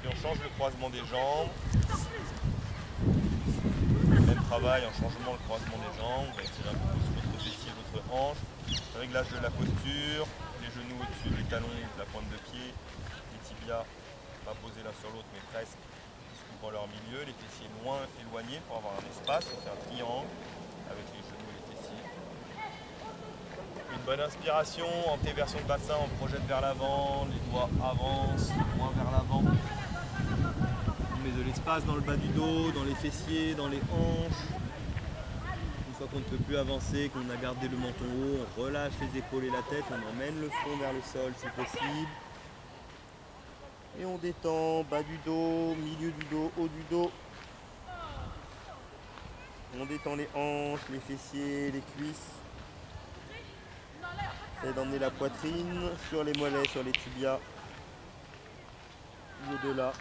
Puis on change le croisement des jambes. Même travail en changement le croisement des jambes. On va étirer un peu plus votre fessier, votre hanche. Réglage de la posture, les genoux au-dessus des talons, de la pointe de pied, les tibias pas posés l'un sur l'autre mais presque, qui se couvrent leur milieu, les fessiers loin éloignés pour avoir un espace. On fait un triangle avec les genoux et les fessiers. Une bonne inspiration, antéversion de bassin, on projette vers l'avant, les doigts avancent, loin vers l'avant. On met de l'espace dans le bas du dos, dans les fessiers, dans les hanches. Une fois qu'on ne peut plus avancer, qu'on a gardé le menton haut, on relâche les épaules et la tête, on emmène le front vers le sol si possible. Et on détend bas du dos, milieu du dos, haut du dos. On détend les hanches, les fessiers, les cuisses. Essayez d'emmener la poitrine sur les mollets, sur les tibias. Au-delà.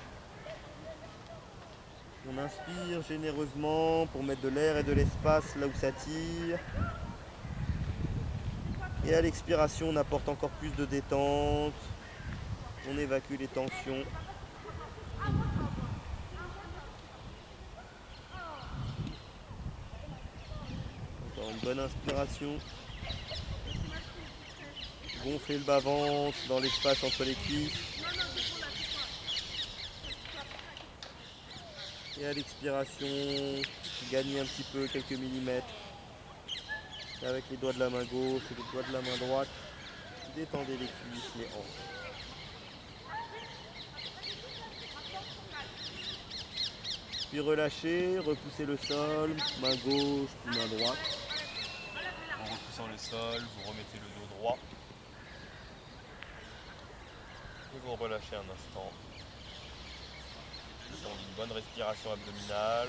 On inspire généreusement pour mettre de l'air et de l'espace là où ça tire. Et à l'expiration, on apporte encore plus de détente. On évacue les tensions. Encore une bonne inspiration. Gonflez le bas-ventre dans l'espace entre les cuisses. Et à l'expiration, gagnez un petit peu, quelques millimètres. Et avec les doigts de la main gauche et les doigts de la main droite, détendez les cuisses, les hanches. Puis relâchez, repoussez le sol, main gauche puis main droite. En repoussant le sol, vous remettez le dos droit. Et vous relâchez un instant. Une bonne respiration abdominale.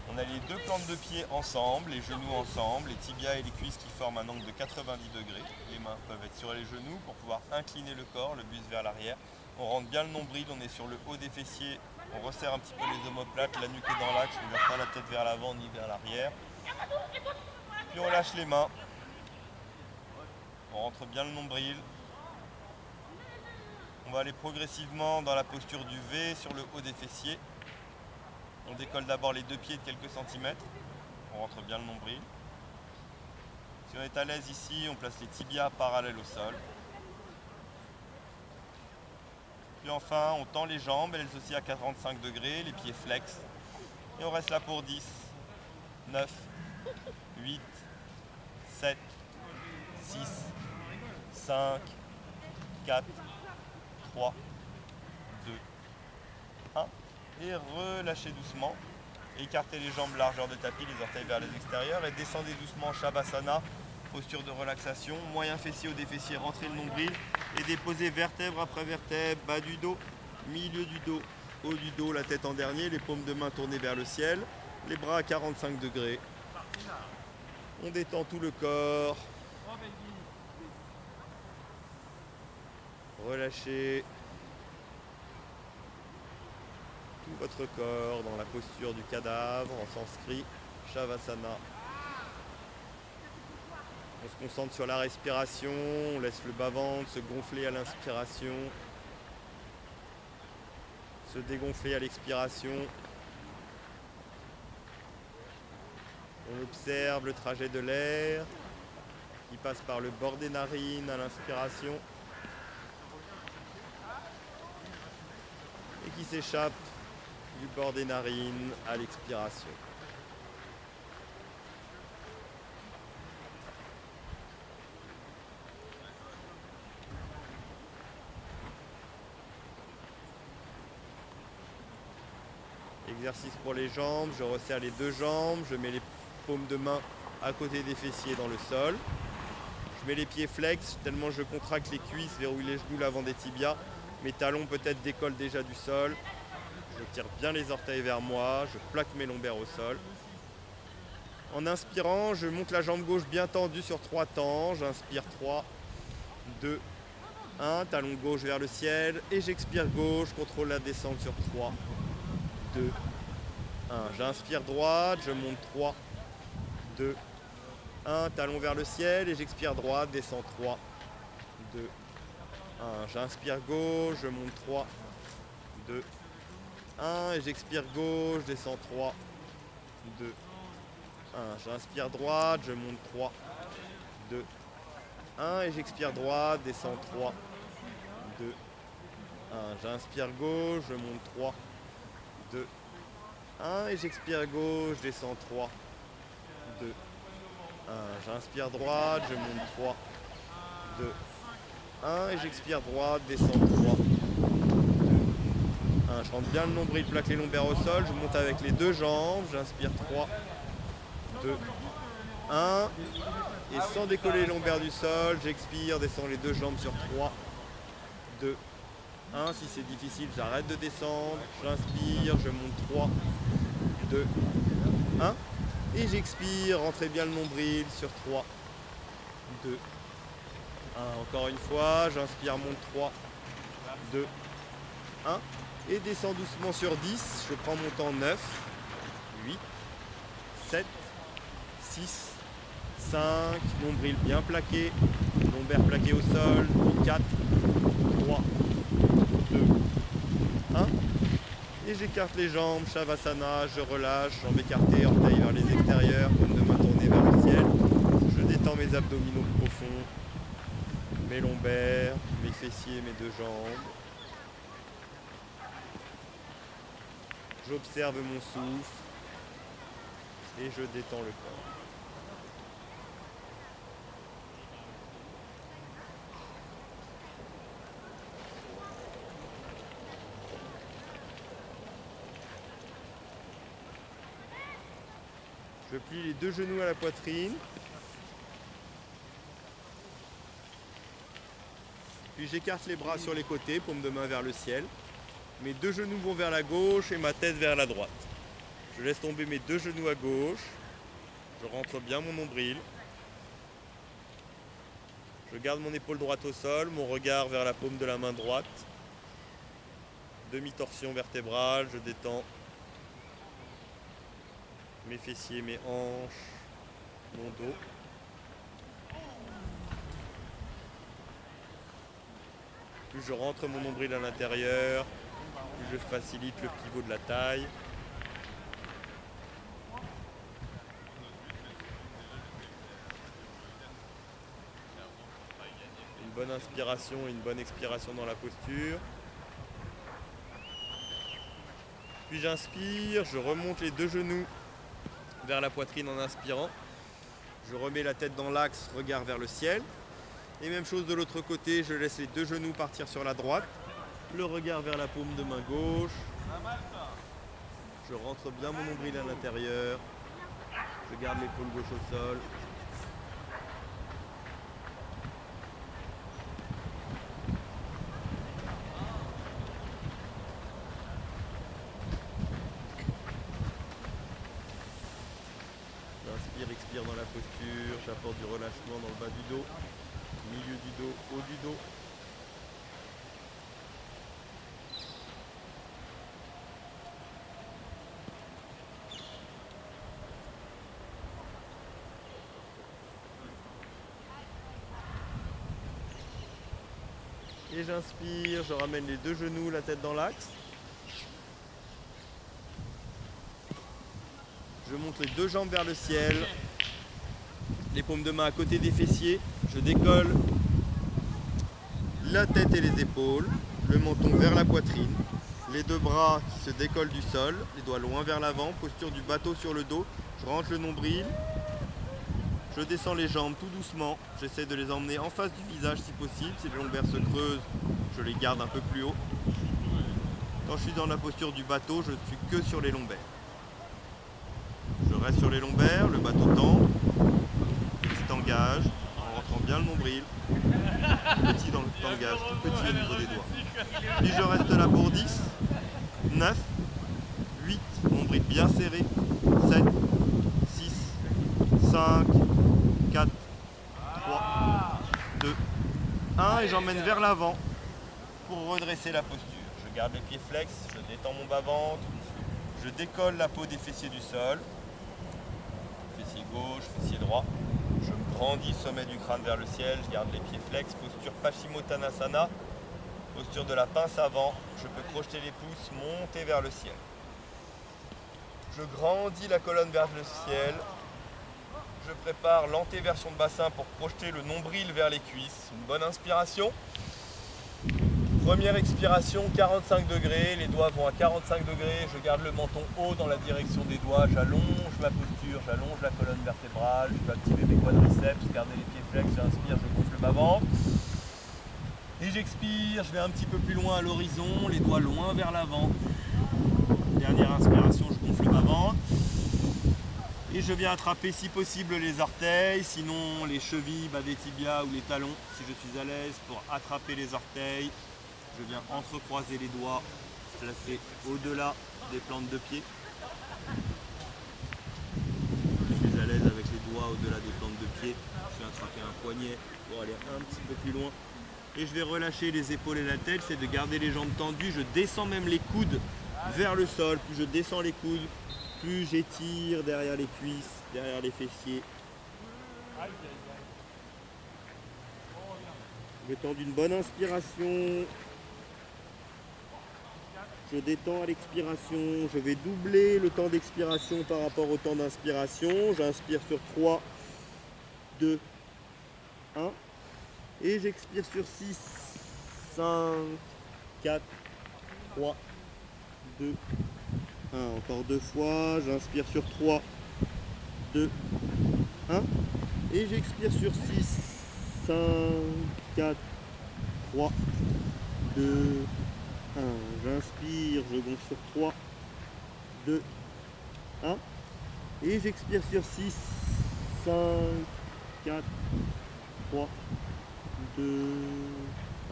On a les deux plantes de pied ensemble, les genoux ensemble, les tibias et les cuisses qui forment un angle de 90 degrés. Les mains peuvent être sur les genoux pour pouvoir incliner le corps, le buste vers l'arrière. On rentre bien le nombril, on est sur le haut des fessiers, on resserre un petit peu les omoplates, la nuque est dans l'axe, on ne vient pas la tête vers l'avant ni vers l'arrière. Puis on lâche les mains, on rentre bien le nombril. On va aller progressivement dans la posture du V sur le haut des fessiers. On décolle d'abord les deux pieds de quelques centimètres, on rentre bien le nombril. Si on est à l'aise ici, on place les tibias parallèles au sol. Puis enfin, on tend les jambes, elles aussi à 45 degrés, les pieds flex. Et on reste là pour 10, 9, 8, 7, 6, 5, 4, 3, 2, 1. Et relâchez doucement. Écartez les jambes largeur de tapis, les orteils vers les extérieurs et descendez doucement Shavasana. Posture de relaxation, moyen fessier au défessier, rentrez le nombril et déposez vertèbre après vertèbre, bas du dos, milieu du dos, haut du dos, la tête en dernier, les paumes de main tournées vers le ciel, les bras à 45 degrés. On détend tout le corps. Relâchez tout votre corps dans la posture du cadavre en sanskrit, Shavasana. On se concentre sur la respiration, on laisse le bas-ventre se gonfler à l'inspiration, se dégonfler à l'expiration. On observe le trajet de l'air qui passe par le bord des narines à l'inspiration et qui s'échappe du bord des narines à l'expiration. Exercice pour les jambes, je resserre les deux jambes, je mets les paumes de main à côté des fessiers dans le sol. Je mets les pieds flex, tellement je contracte les cuisses, verrouille les genoux, l'avant des tibias. Mes talons peut-être décollent déjà du sol. Je tire bien les orteils vers moi, je plaque mes lombaires au sol. En inspirant, je monte la jambe gauche bien tendue sur 3 temps. J'inspire 3, 2, 1, talon gauche vers le ciel. Et j'expire gauche, contrôle la descente sur 3, 2, 1. J'inspire droite, je monte 3, 2, 1. Talon vers le ciel et j'expire droite, descends 3, 2, 1. J'inspire gauche, je monte 3, 2, 1. Et j'expire gauche, descends 3, 2, 1. J'inspire droite, je monte 3, 2, 1. Et j'expire droite, descends 3, 2, 1. J'inspire gauche, je monte 3, 2, 1. Et j'expire gauche, descends 3, 2, 1. J'inspire droite, je monte 3, 2, 1. Et j'expire droite, descends 3, 2, 1. Je rentre bien le nombril, plaque les lombaires au sol. Je monte avec les deux jambes. J'inspire 3, 2, 1. Et sans décoller les lombaires du sol, j'expire, descends les deux jambes sur 3, 2, 1. Si c'est difficile, j'arrête de descendre. J'inspire, je monte 3, 2, 1. Et j'expire, rentrez bien le nombril sur 3, 2, 1. Encore une fois, j'inspire, monte 3, 2, 1. Et descends doucement sur 10. Je prends mon temps 9, 8, 7, 6, 5. Nombril bien plaqué. Lombaire plaqué au sol. 4, 3, 2, 1. Et j'écarte les jambes, Shavasana, je relâche, jambes écartées, orteils vers les extérieurs, paume de main tournée vers le ciel. Je détends mes abdominaux profonds, mes lombaires, mes fessiers, mes deux jambes. J'observe mon souffle et je détends le corps. Je plie les deux genoux à la poitrine. Puis j'écarte les bras sur les côtés, paume de main vers le ciel. Mes deux genoux vont vers la gauche et ma tête vers la droite. Je laisse tomber mes deux genoux à gauche. Je rentre bien mon nombril. Je garde mon épaule droite au sol, mon regard vers la paume de la main droite. Demi-torsion vertébrale, je détends mes fessiers, mes hanches, mon dos. Plus je rentre mon nombril à l'intérieur, plus je facilite le pivot de la taille. Une bonne inspiration et une bonne expiration dans la posture. Puis j'inspire, je remonte les deux genoux vers la poitrine en inspirant. Je remets la tête dans l'axe, regard vers le ciel. Et même chose de l'autre côté, je laisse les deux genoux partir sur la droite. Le regard vers la paume de main gauche. Je rentre bien mon nombril à l'intérieur. Je garde l'épaule gauche au sol. J'inspire, expire dans la posture. J'apporte du relâchement dans le bas du dos, milieu du dos, haut du dos. Et j'inspire, je ramène les deux genoux, la tête dans l'axe. Je monte les deux jambes vers le ciel, les paumes de main à côté des fessiers, je décolle la tête et les épaules, le menton vers la poitrine, les deux bras qui se décollent du sol, les doigts loin vers l'avant, posture du bateau sur le dos, je rentre le nombril, je descends les jambes tout doucement, j'essaie de les emmener en face du visage si possible, si les lombaires se creusent, je les garde un peu plus haut. Quand je suis dans la posture du bateau, je ne suis que sur les lombaires. Je reste sur les lombaires, le bateau tend, petit tangage, en rentrant bien le nombril, petit dans le tangage, tout petit au niveau des doigts. Puis je reste là pour 10, 9, 8, nombril bien serré, 7, 6, 5, 4, 3, 2, 1 et j'emmène vers l'avant pour redresser la posture. Je garde les pieds flex, je détends mon bas-ventre, je décolle la peau des fessiers du sol, fessier gauche, fessier droit, je grandis le sommet du crâne vers le ciel, je garde les pieds flex, posture Paschimottanasana, posture de la pince avant, je peux crocheter les pouces, monter vers le ciel. Je grandis la colonne vers le ciel, je prépare l'antéversion de bassin pour projeter le nombril vers les cuisses, une bonne inspiration. Première expiration, 45 degrés, les doigts vont à 45 degrés, je garde le menton haut dans la direction des doigts, j'allonge ma posture, j'allonge la colonne vertébrale, je peux activer mes quadriceps, garder les pieds flex, j'inspire, je gonfle le bas-ventre. Et j'expire, je vais un petit peu plus loin à l'horizon, les doigts loin vers l'avant. Dernière inspiration, je gonfle le bas-ventre. Et je viens attraper si possible les orteils, sinon les chevilles, bas des tibias ou les talons, si je suis à l'aise, pour attraper les orteils. Je viens entrecroiser les doigts, placer au-delà des plantes de pied. Je suis à l'aise avec les doigts au-delà des plantes de pied. Je viens attraper un poignet pour aller un petit peu plus loin. Et je vais relâcher les épaules et la tête, c'est de garder les jambes tendues. Je descends même les coudes vers le sol. Plus je descends les coudes, plus j'étire derrière les cuisses, derrière les fessiers. Je tends d'une bonne inspiration. Je détends à l'expiration, je vais doubler le temps d'expiration par rapport au temps d'inspiration. J'inspire sur 3, 2, 1. Et j'expire sur 6, 5, 4, 3, 2, 1. Encore deux fois, j'inspire sur 3, 2, 1. Et j'expire sur 6, 5, 4, 3, 2, 1. J'inspire, je gonfle sur 3, 2, 1. Et j'expire sur 6, 5, 4, 3, 2,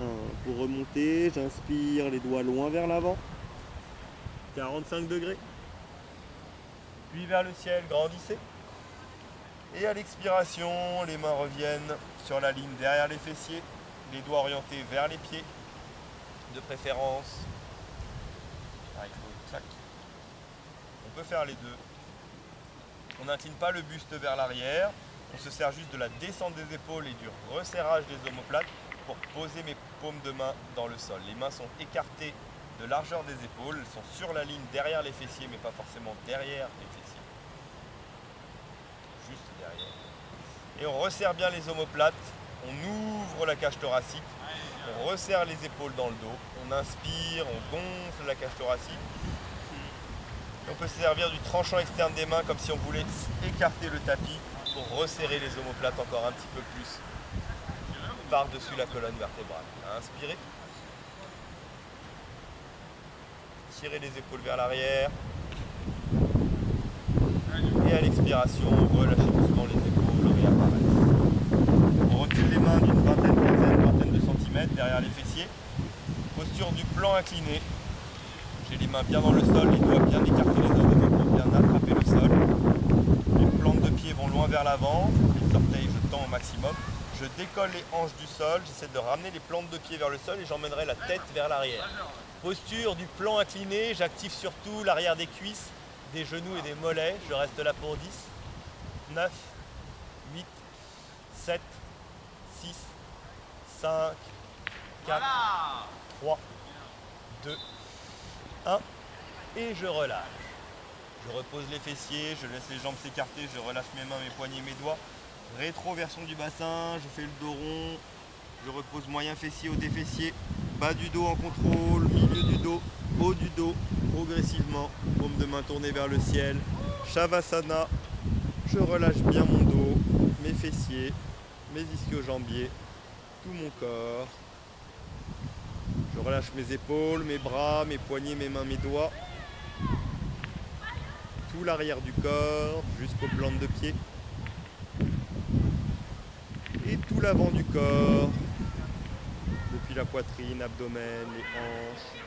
1. Pour remonter, j'inspire les doigts loin vers l'avant. 45 degrés. Puis vers le ciel, grandissez. Et à l'expiration, les mains reviennent sur la ligne derrière les fessiers, les doigts orientés vers les pieds. De préférence, on peut faire les deux. On n'incline pas le buste vers l'arrière, on se sert juste de la descente des épaules et du resserrage des omoplates pour poser mes paumes de main dans le sol. Les mains sont écartées de largeur des épaules, elles sont sur la ligne derrière les fessiers, mais pas forcément derrière les fessiers. Juste derrière. Et on resserre bien les omoplates, on ouvre la cage thoracique. On resserre les épaules dans le dos, on inspire, on gonfle la cage thoracique. Et on peut se servir du tranchant externe des mains comme si on voulait écarter le tapis pour resserrer les omoplates encore un petit peu plus par-dessus la colonne vertébrale. Inspirez. Tirez les épaules vers l'arrière. Et à l'expiration, relâchez doucement les épaules, réapparaissent. On retire les mains d'une vingtaine de centimètres derrière les fessiers. Posture du plan incliné. J'ai les mains bien dans le sol, les doigts bien écartés les uns des autres pour bien attraper le sol. Les plantes de pied vont loin vers l'avant, les orteils je tends au maximum. Je décolle les hanches du sol, j'essaie de ramener les plantes de pied vers le sol et j'emmènerai la tête vers l'arrière. Posture du plan incliné, j'active surtout l'arrière des cuisses, des genoux et des mollets. Je reste là pour 10, 9, 8, 7, 6, 5, 4, 3, 2, 1. Et je relâche. Je repose les fessiers, je laisse les jambes s'écarter, je relâche mes mains, mes poignets, mes doigts. Rétroversion du bassin, je fais le dos rond. Je repose moyen fessier, haut des fessiers. Bas du dos en contrôle, milieu du dos, haut du dos, progressivement. Paume de main tournée vers le ciel. Shavasana. Je relâche bien mon dos, mes fessiers, mes ischio-jambiers, tout mon corps. Je relâche mes épaules, mes bras, mes poignets, mes mains, mes doigts. Tout l'arrière du corps jusqu'aux plantes de pied. Et tout l'avant du corps. Depuis la poitrine, abdomen, les hanches,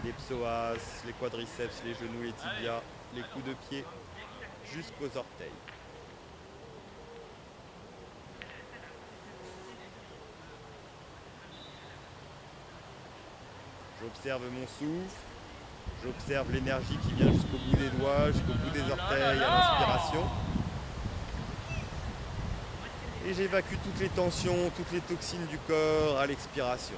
les psoas, les quadriceps, les genoux, les tibias, les coups de pied, jusqu'aux orteils. J'observe mon souffle, j'observe l'énergie qui vient jusqu'au bout des doigts, jusqu'au bout des orteils à l'inspiration. Et j'évacue toutes les tensions, toutes les toxines du corps à l'expiration.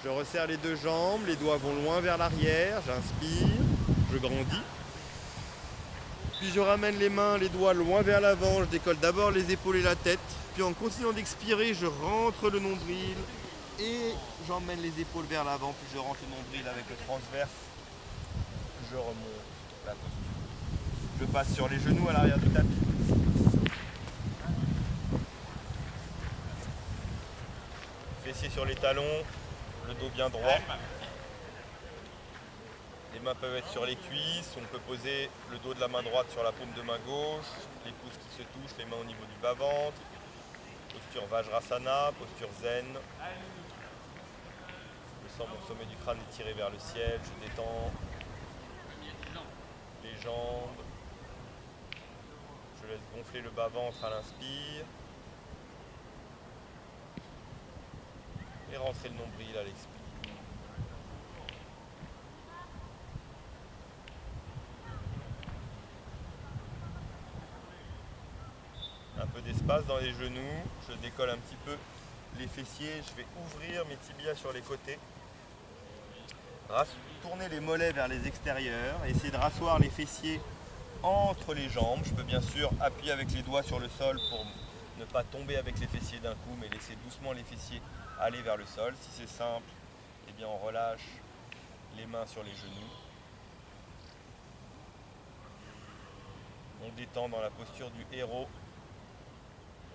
Je resserre les deux jambes, les doigts vont loin vers l'arrière, j'inspire, je grandis. Puis je ramène les mains, les doigts loin vers l'avant, je décolle d'abord les épaules et la tête. Puis en continuant d'expirer, je rentre le nombril et j'emmène les épaules vers l'avant, puis je rentre le nombril avec le transverse. Je remonte la posture. Je passe sur les genoux à l'arrière du tapis. Fessiers sur les talons, le dos bien droit. Les mains peuvent être sur les cuisses, on peut poser le dos de la main droite sur la paume de main gauche, les pouces qui se touchent, les mains au niveau du bas-ventre. Posture Vajrasana, posture zen. Je sens mon sommet du crâne étiré vers le ciel, je détends les jambes. Je laisse gonfler le bas-ventre à l'inspire. Et rentrer le nombril à l'expire. Un peu d'espace dans les genoux, je décolle un petit peu les fessiers, je vais ouvrir mes tibias sur les côtés. Tourner les mollets vers les extérieurs, essayer de rasseoir les fessiers entre les jambes. Je peux bien sûr appuyer avec les doigts sur le sol pour ne pas tomber avec les fessiers d'un coup, mais laisser doucement les fessiers aller vers le sol. Si c'est simple, eh bien on relâche les mains sur les genoux. On détend dans la posture du héros.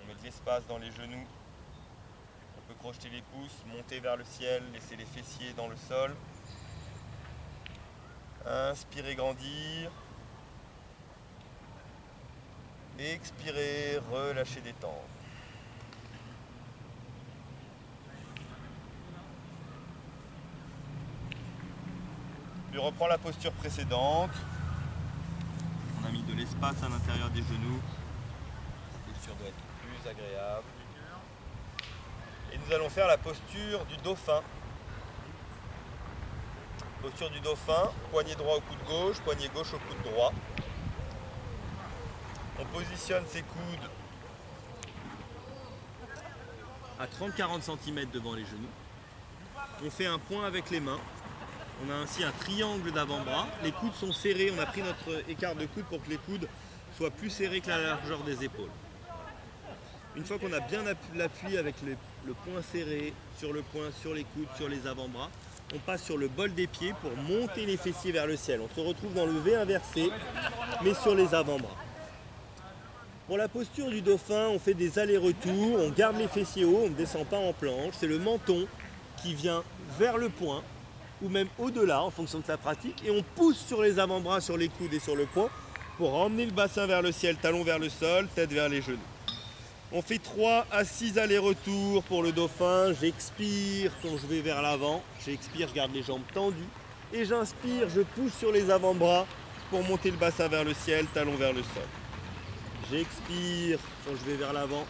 On met de l'espace dans les genoux. On peut crocheter les pouces, monter vers le ciel, laisser les fessiers dans le sol. Inspirez, grandir. Expirez, relâchez, détendre. Puis reprends la posture précédente. On a mis de l'espace à l'intérieur des genoux. Cette posture doit être plus agréable. Et nous allons faire la posture du dauphin. Posture du dauphin, poignet droit au coude gauche, poignet gauche au coude droit. On positionne ses coudes à 30-40 cm devant les genoux. On fait un point avec les mains. On a ainsi un triangle d'avant-bras. Les coudes sont serrés. On a pris notre écart de coude pour que les coudes soient plus serrés que la largeur des épaules. Une fois qu'on a bien l'appui avec le poing serré sur le poing, sur les coudes, sur les avant-bras, on passe sur le bol des pieds pour monter les fessiers vers le ciel. On se retrouve dans le V inversé, mais sur les avant-bras. Pour la posture du dauphin, on fait des allers-retours, on garde les fessiers hauts, on ne descend pas en planche. C'est le menton qui vient vers le poing, ou même au-delà en fonction de sa pratique, et on pousse sur les avant-bras, sur les coudes et sur le poing pour emmener le bassin vers le ciel, talon vers le sol, tête vers les genoux. On fait 3 à 6 allers-retours pour le dauphin. J'expire quand je vais vers l'avant. J'expire, je garde les jambes tendues. Et j'inspire, je pousse sur les avant-bras pour monter le bassin vers le ciel, talon vers le sol. J'expire quand je vais vers l'avant.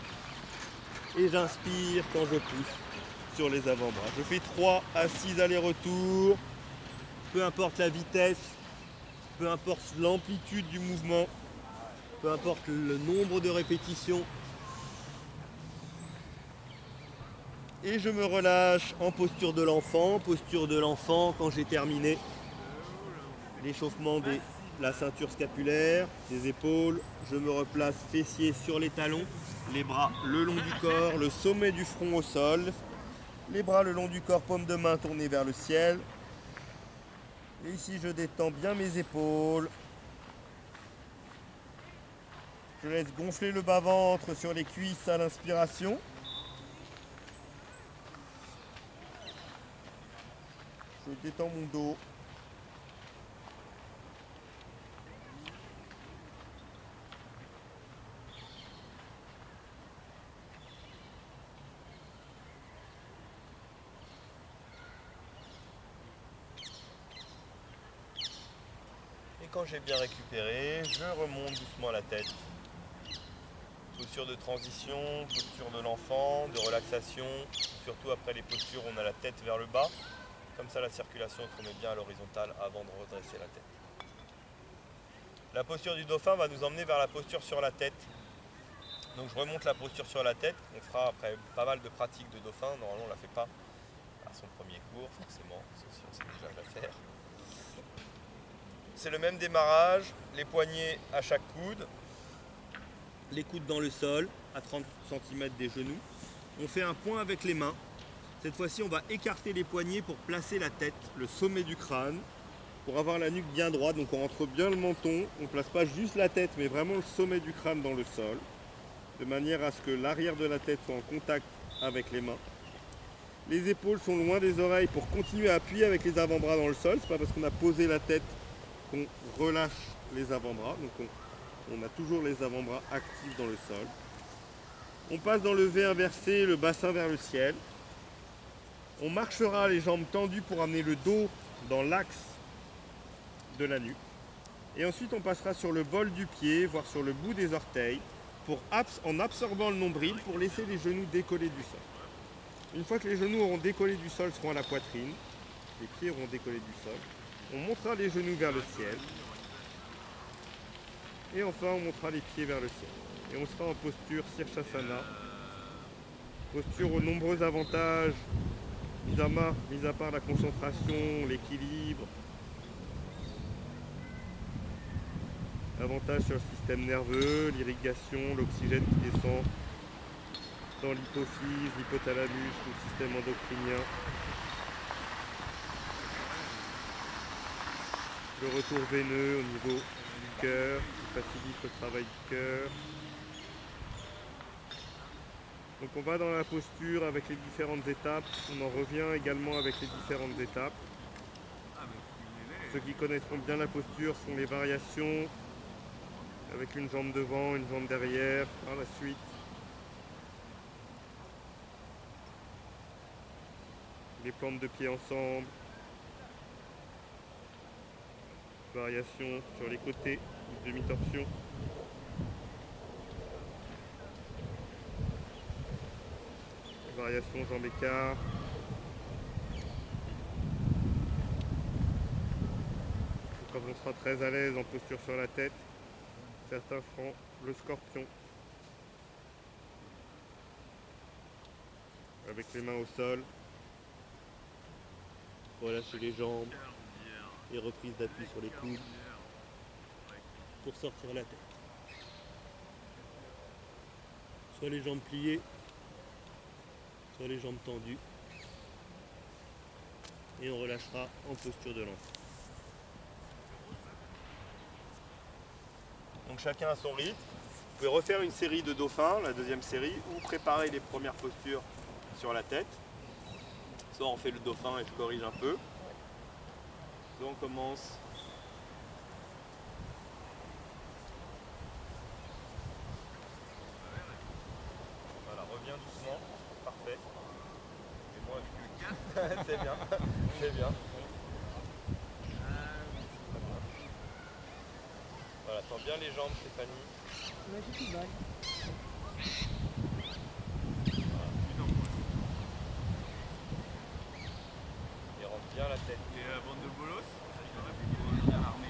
Et j'inspire quand je pousse sur les avant-bras. Je fais 3 à 6 allers-retours. Peu importe la vitesse, peu importe l'amplitude du mouvement, peu importe le nombre de répétitions. Et je me relâche en posture de l'enfant. Posture de l'enfant quand j'ai terminé l'échauffement de la ceinture scapulaire, des épaules. Je me replace fessiers sur les talons, les bras le long du corps, le sommet du front au sol. Les bras le long du corps, paume de main tournée vers le ciel. Et ici, je détends bien mes épaules. Je laisse gonfler le bas-ventre sur les cuisses à l'inspiration. Je détends mon dos. Et quand j'ai bien récupéré, je remonte doucement la tête. Posture de transition, posture de l'enfant, de relaxation. Surtout après les postures, on a la tête vers le bas. Comme ça, la circulation se remet bien à l'horizontale avant de redresser la tête. La posture du dauphin va nous emmener vers la posture sur la tête. Donc je remonte la posture sur la tête. On fera après pas mal de pratiques de dauphin. Normalement, on ne la fait pas à son premier cours, forcément, sauf si on sait déjà la faire. C'est le même démarrage, les poignets à chaque coude, les coudes dans le sol, à 30 cm des genoux. On fait un point avec les mains. Cette fois-ci, on va écarter les poignets pour placer la tête, le sommet du crâne, pour avoir la nuque bien droite. Donc on rentre bien le menton, on ne place pas juste la tête, mais vraiment le sommet du crâne dans le sol, de manière à ce que l'arrière de la tête soit en contact avec les mains. Les épaules sont loin des oreilles pour continuer à appuyer avec les avant-bras dans le sol. C'est pas parce qu'on a posé la tête qu'on relâche les avant-bras. Donc on a toujours les avant-bras actifs dans le sol. On passe dans le V inversé, le bassin vers le ciel. On marchera les jambes tendues pour amener le dos dans l'axe de la nuque. Et ensuite on passera sur le bol du pied, voire sur le bout des orteils, en absorbant le nombril pour laisser les genoux décollés du sol. Une fois que les genoux auront décollé du sol, seront à la poitrine, les pieds auront décollé du sol, on montera les genoux vers le ciel. Et enfin, on montera les pieds vers le ciel. Et on sera en posture Sirsasana. Posture aux nombreux avantages, mis à part la concentration, l'équilibre. Avantages sur le système nerveux, l'irrigation, l'oxygène qui descend dans l'hypophyse, l'hypothalamus, le système endocrinien. Le retour veineux au niveau du cœur, qui facilite le travail du cœur. Donc on va dans la posture avec les différentes étapes, on en revient également avec les différentes étapes. Ceux qui connaîtront bien la posture sont les variations avec une jambe devant, une jambe derrière, par la suite. Les plantes de pieds ensemble. Variation sur les côtés, demi-torsion. Variation jambes écart. Quand on sera très à l'aise en posture sur la tête, certains feront le scorpion. Avec les mains au sol. Relâchez les jambes. Et reprise d'appui sur les coudes pour sortir la tête. Soit les jambes pliées, soit les jambes tendues. Et on relâchera en posture de l'enfant. Donc chacun à son rythme. Vous pouvez refaire une série de dauphins, la deuxième série, ou préparer les premières postures sur la tête. Soit on fait le dauphin et je corrige un peu. Soit on commence. Voilà, reviens doucement. Parfait. Et moi, c'est bien. C'est bien. Voilà, tends bien les jambes, Stéphanie. Voilà. Et rentre bien la tête. Et la bande de bolos, ça je l'aurais bien armé.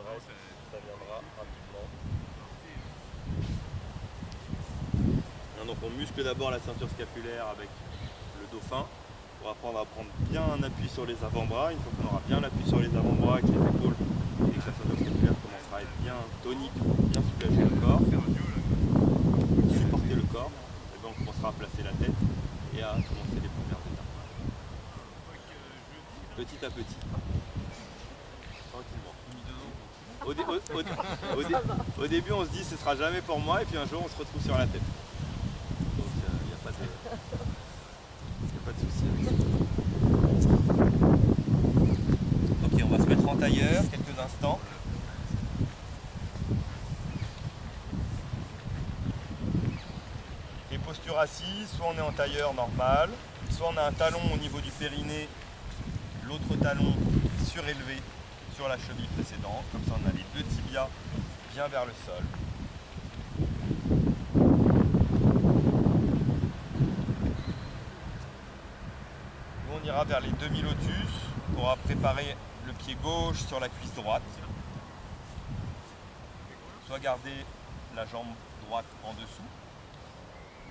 reste, ça viendra rapidement. Donc on muscle d'abord la ceinture scapulaire avec le dauphin pour apprendre à prendre bien un appui sur les avant-bras. Une fois qu'on aura bien l'appui sur les avant-bras avec les épaules et que la ceinture scapulaire commencera à être bien tonique, bien soulager le corps, supporter le corps, et bien on commencera à placer la tête et à commencer les premières étapes. Petit à petit, tranquillement. Au début on se dit ce sera jamais pour moi et puis un jour on se retrouve sur la tête. Donc il n'y a pas de souci avec ça. Ok, on va se mettre en tailleur quelques instants. Les postures assises, soit on est en tailleur normal, soit on a un talon au niveau du périnée, l'autre talon surélevé sur la cheville précédente, comme ça on a les deux tibias bien vers le sol. Nous on ira vers les demi-lotus, on pourra préparer le pied gauche sur la cuisse droite, soit garder la jambe droite en dessous,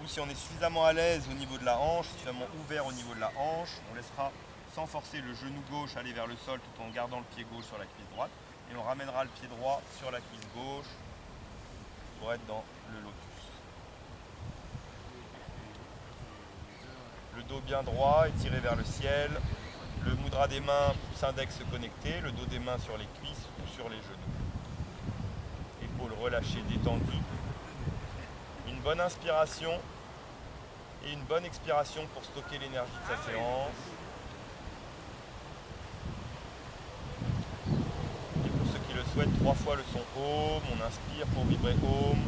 ou si on est suffisamment à l'aise au niveau de la hanche, suffisamment ouvert au niveau de la hanche, on laissera sans forcer le genou gauche aller vers le sol tout en gardant le pied gauche sur la cuisse droite et on ramènera le pied droit sur la cuisse gauche pour être dans le lotus. Le dos bien droit, étiré vers le ciel, le mudra des mains, pouce index connecté, le dos des mains sur les cuisses ou sur les genoux. Épaules relâchées, détendues. Une bonne inspiration et une bonne expiration pour stocker l'énergie de sa séance. Et pour ceux qui le souhaitent, 3 fois le son Om. On inspire pour vibrer Om.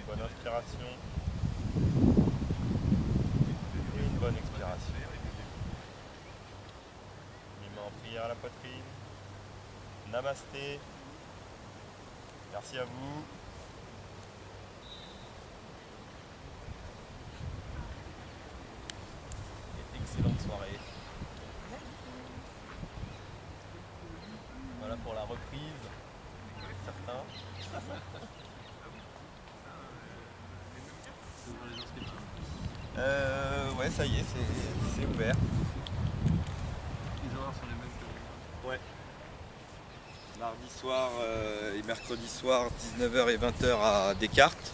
Bonne inspiration et une bonne expiration. Les mains en prière à la poitrine. Namasté. Merci à vous. Et excellente soirée. Voilà pour la reprise. Certains. Ouais, ça y est, c'est ouvert. Les horaires sont les mêmes que... Ouais. Mardi soir et mercredi soir, 19h et 20h à Descartes.